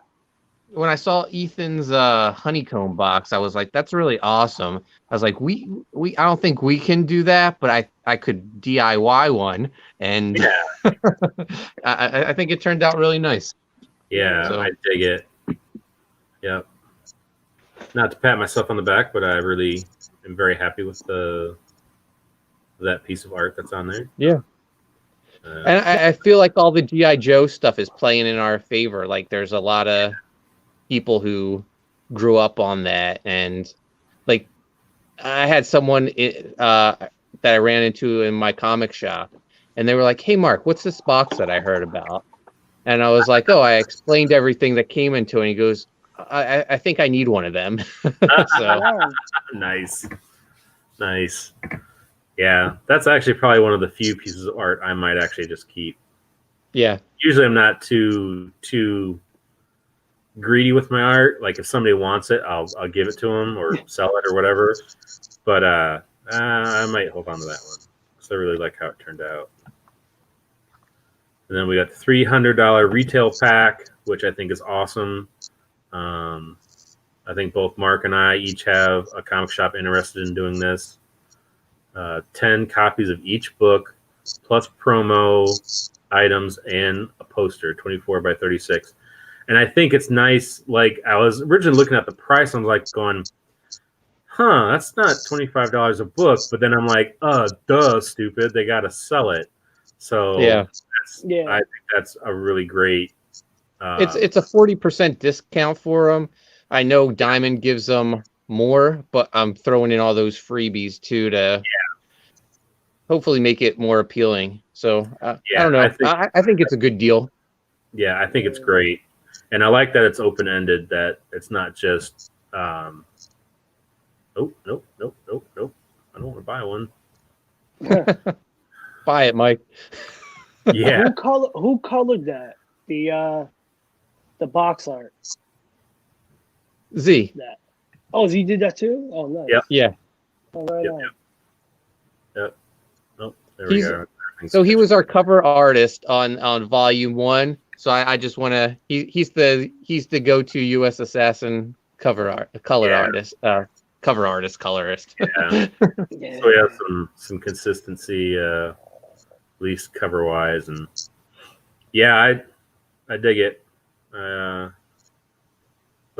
when I saw Ethan's honeycomb box, I was like, "That's really awesome." I was like, "We I don't think we can do that, but I could DIY one," and Yeah. I think it turned out really nice. Yeah, So- I dig it. Yep. Not to pat myself on the back, but I really am very happy with that piece of art that's on there. Yeah. And I feel like all the GI Joe stuff is playing in our favor. Like there's a lot of people who grew up on that, and like I had someone that I ran into in my comic shop, and they were like, "Hey, Mark, what's this box that I heard about?" And I was like, "Oh, I explained everything that came into it." And he goes, I think I need one of them." So Wow. Nice. Yeah, that's actually probably one of the few pieces of art I might actually just keep. yeah, Usually I'm not too greedy with my art. Like if somebody wants it, I'll give it to them or sell it or whatever. But I might hold on to that one because I really like how it turned out. And then we got the $300 retail pack, which I think is awesome. I think both Mark and I each have a comic shop interested in doing this. 10 copies of each book, plus promo items and a poster, 24 by 36. And I think it's nice. Like I was originally looking at the price, I was like going, that's not $25 a book. But then I'm like, duh, stupid. They got to sell it. So yeah. Yeah. I think that's a really great. It's a 40% discount for them. I know Diamond gives them more, but I'm throwing in all those freebies too to hopefully make it more appealing. So I don't know. I think it's a good deal. Yeah, I think it's great. And I like that it's open-ended, that it's not just, nope. I don't want to buy one. Buy it, Mike. Yeah. Who colored that? The box art. Z. That. Oh, Z did that too? Oh, nice. Yep. Yeah. Oh, right Yep, on. Nope. There we go. So he was our cover artist on volume 1. So I just want to. He's the go-to U.S. Assassin cover artist, colorist. Yeah. Yeah. So we have some consistency, at least cover-wise, and yeah, I dig it. The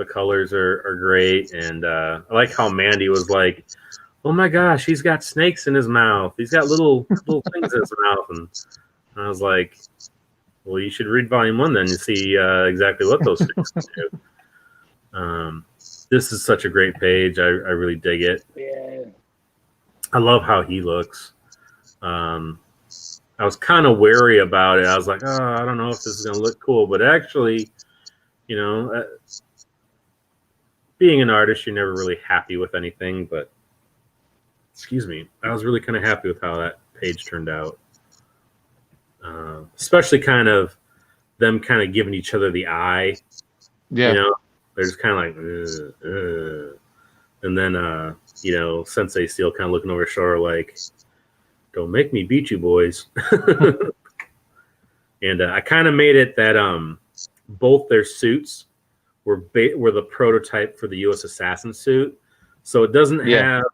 colors are great, and I like how Mandy was like, "Oh my gosh, he's got snakes in his mouth. He's got little things in his mouth," and I was like, Well, you should read volume 1 then and see exactly what those things do. This is such a great page. I really dig it. Yeah. I love how he looks. I was kind of wary about it. I was like, oh, I don't know if this is going to look cool. But actually, you know, being an artist, you're never really happy with anything. But, excuse me, I was really kind of happy with how that page turned out. Especially kind of them kind of giving each other the eye. Yeah. You know, they're just kind of like, and then, you know, Sensei Steel kind of looking over his shoulder like, don't make me beat you, boys. And I kind of made it that both their suits were the prototype for the U.S. Assassin suit. So it doesn't have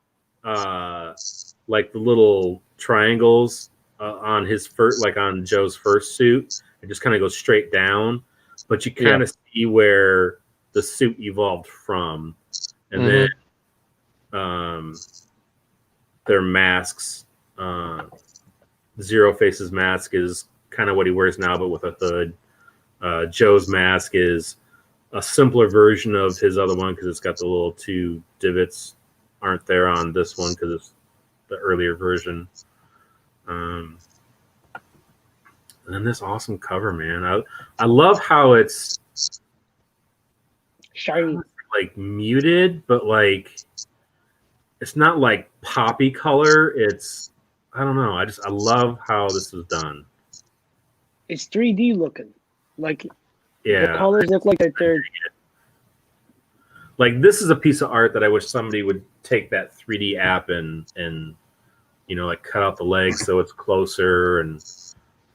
like the little triangles on his first, like on Joe's first suit. It just kind of goes straight down, but you kind of see where the suit evolved from, and then their masks. Zero Face's mask is kind of what he wears now, but with a hood. Joe's mask is a simpler version of his other one because it's got the little 2 divots aren't there on this one because it's the earlier version. And then this awesome cover, man. I love how it's Shiny. like muted, but like it's not like poppy color. It's I don't know. I love how this is done. It's 3D looking. Like Yeah. the colors look like they're like this is a piece of art that I wish somebody would take that 3D app and you know, like cut out the legs so it's closer and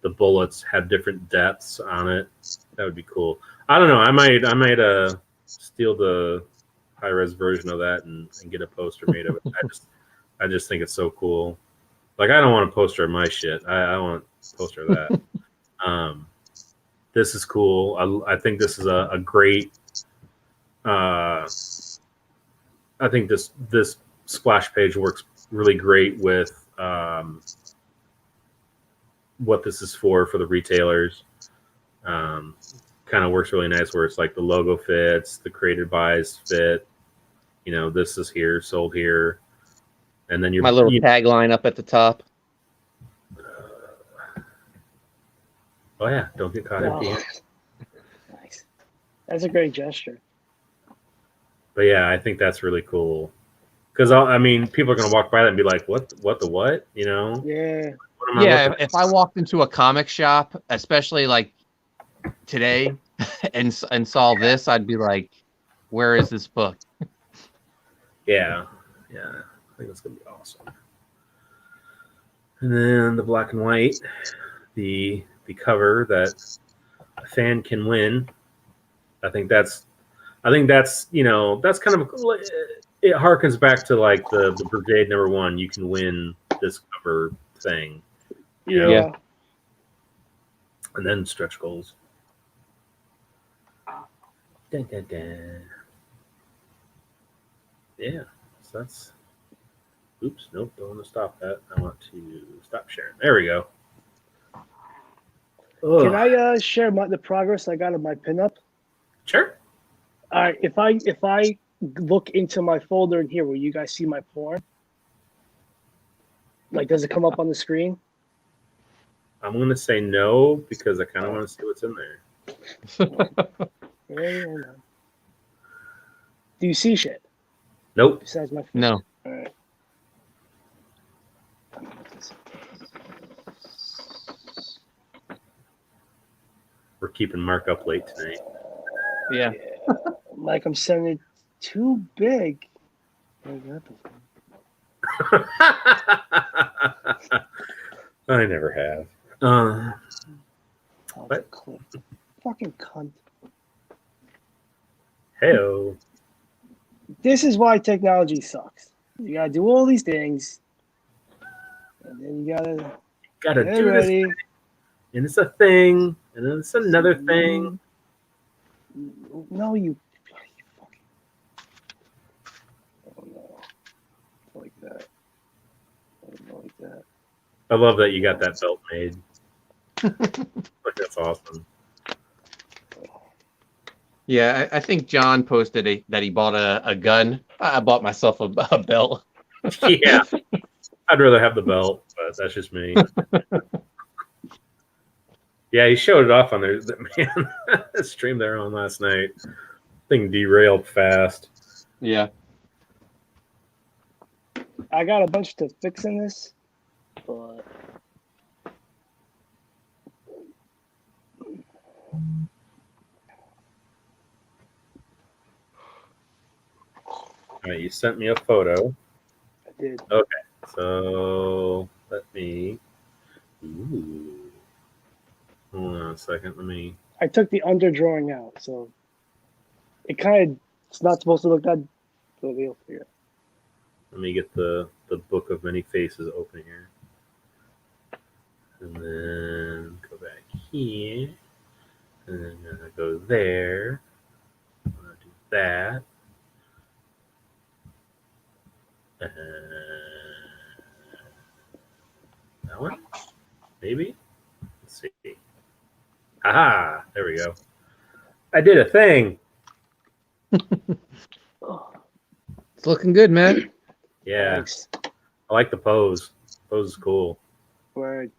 the bullets have different depths on it. That would be cool. I don't know. I might steal the high res version of that and get a poster made of it. I just think it's so cool. Like I don't want a poster of my shit. I want a poster of that. This is cool. I think this is a great. I think this splash page works really great with what this is for the retailers. Kind of works really nice where it's like the logo fits, the created buys fit. You know, this is here, sold here, and then My little tagline up at the top. Oh yeah, don't get caught empty. Nice. That's a great gesture. But yeah, I think that's really cool. Because I mean, people are gonna walk by that and be like, "What the what?" You know? Yeah. What am I Yeah, looking if I walked into a comic shop, especially like today, and saw this, I'd be like, "Where is this book?" Yeah. I think it's gonna be awesome. And then the black and white, the cover that a fan can win. I think that's you know that's kind of it harkens back to like the Brigade #1. You can win this cover thing. You know? Yeah. And then stretch goals. Dun, dun, dun. Yeah, so that's. Oops, nope, don't want to stop that. I want to stop sharing. There we go. Can I share the progress I got of my pinup? Sure. All right. If I look into my folder in here, will you guys see my porn? Like, does it come up on the screen? I'm going to say no because I kind of want to see what's in there. Yeah. Do you see shit Nope. besides my? No. All right. We're keeping Mark up late tonight. Yeah. Like I'm sending it too big. I never have. What? Fucking cunt. Heyo. This is why technology sucks. You gotta do all these things, and then you gotta Gotta get do this, ready. and it's a thing, and then it's another thing. No, you fucking. Oh no, like that. Like that. I love that you got that belt made. That's awesome. Yeah, I think John posted that he bought a gun. I bought myself a belt. Yeah, I'd rather have the belt, but that's just me. Yeah, he showed it off on there. Man, that stream there on last night. Thing derailed fast. Yeah. I got a bunch to fix in this, but All right, you sent me a photo. I did. So let me. Ooh. Hold on a second. Let me. I took the under drawing out, so it kind of it's not supposed to look that. But we'll figure it. Let me get the book of many faces open here, and then go back here, and then I'm gonna go there. I'm gonna do that. That one, maybe. Let's see. Aha! There we go. I did a thing. Oh, It's looking good, man. Yeah, thanks. I like the pose. Pose is cool. Word.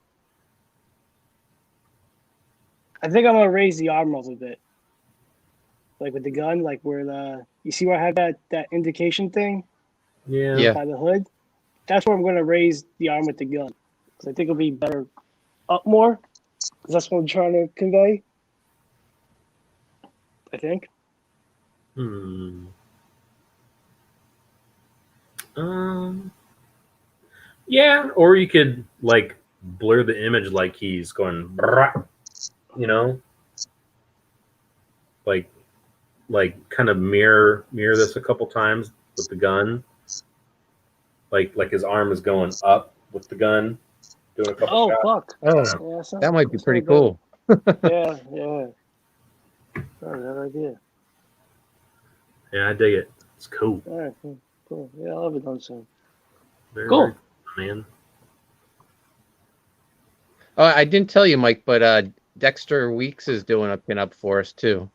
I think I'm gonna raise the arm a little bit, like with the gun, like where the you see where I have that indication thing Yeah. Yeah. by the hood. That's where I'm gonna raise the arm with the gun because I think it'll be better up more. Because that's what I'm trying to convey. I think. Hmm. Yeah, or you could like blur the image like he's going, brrrah, you know, like kind of mirror this a couple times with the gun, like his arm is going up with the gun, doing a couple Oh shots. fuck! Oh, Yeah, that's not- that might be that's pretty not cool. bad. Yeah. Oh, that idea. Yeah, I dig it. It's cool. All right, cool. Yeah, I'll have it done soon. Very, Cool. very cool, man. Oh, I didn't tell you, Mike, but Dexter Weeks is doing a pinup for us too.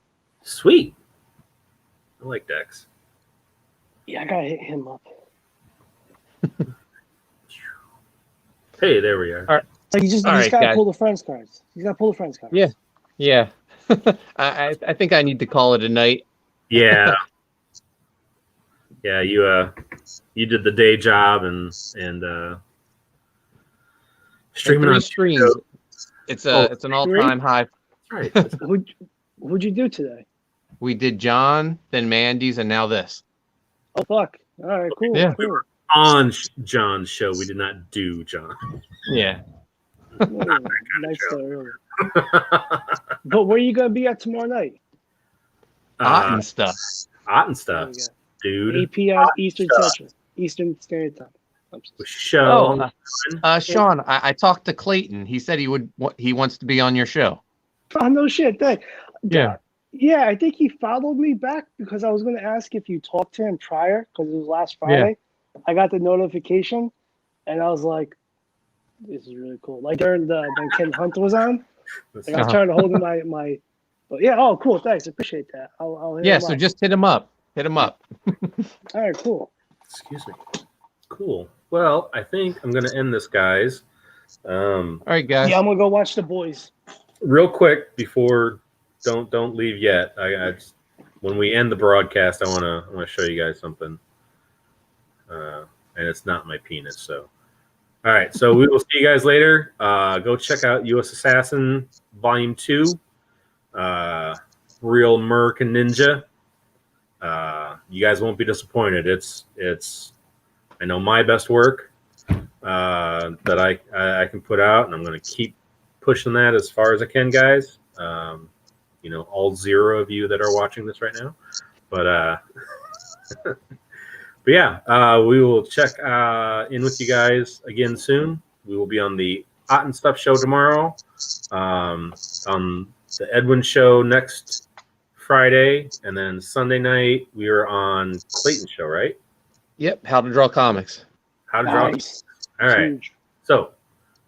Sweet. I like Dex. Yeah, I gotta hit him up. Hey, there we are. All right. So you just All right, gotta guys. pull the friends cards. You gotta pull the friends cards. Yeah. Yeah. I think I need to call it a night. Yeah. Yeah, you did the day job and streaming Three on streams. It's Oh, it's an all-time high. right. What'd you do today? We did John, then Mandy's, and now this. Oh fuck! All right, cool. Yeah. Cool. On John's show, we did not do John. Yeah. Yeah, nice show. start early. But where you gonna be at tomorrow night? Hot and stuff. Hot and There stuff, you go. dude. 8 p.m. Eastern Standard Time. Show. Sean, I talked to Clayton. He said he wants to be on your show. Oh no shit! Thank. Yeah. Yeah, I think he followed me back because I was going to ask if you talked to him prior because it was last Friday. I got the notification, and I was like, "This is really cool." Like during when Ken Hunt was on, like I was trying to hold in my. But yeah, oh cool, thanks, appreciate that. I'll hit Yeah, him so up. just hit him up. Hit him up. All right, cool. Excuse me. Cool. Well, I think I'm going to end this, guys. All right, guys. Yeah, I'm gonna go watch The Boys. Real quick before, don't leave yet. When we end the broadcast, I want to show you guys something. And it's not my penis. So, all right. So we will see you guys later. Go check out U.S. Assassin Volume 2. Real American Ninja. You guys won't be disappointed. It's I know my best work that I can put out, and I'm going to keep pushing that as far as I can, guys. All 0 of you that are watching this right now, but yeah, we will check in with you guys again soon. We will be on the Hot and Stuff show tomorrow, on the Edwin show next Friday, and then Sunday night we are on Clayton's show, right? Yep. How to Draw Comics. How to draw. Nice. All right. Huge. So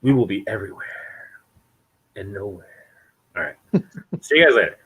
we will be everywhere. and nowhere. All right. See you guys later.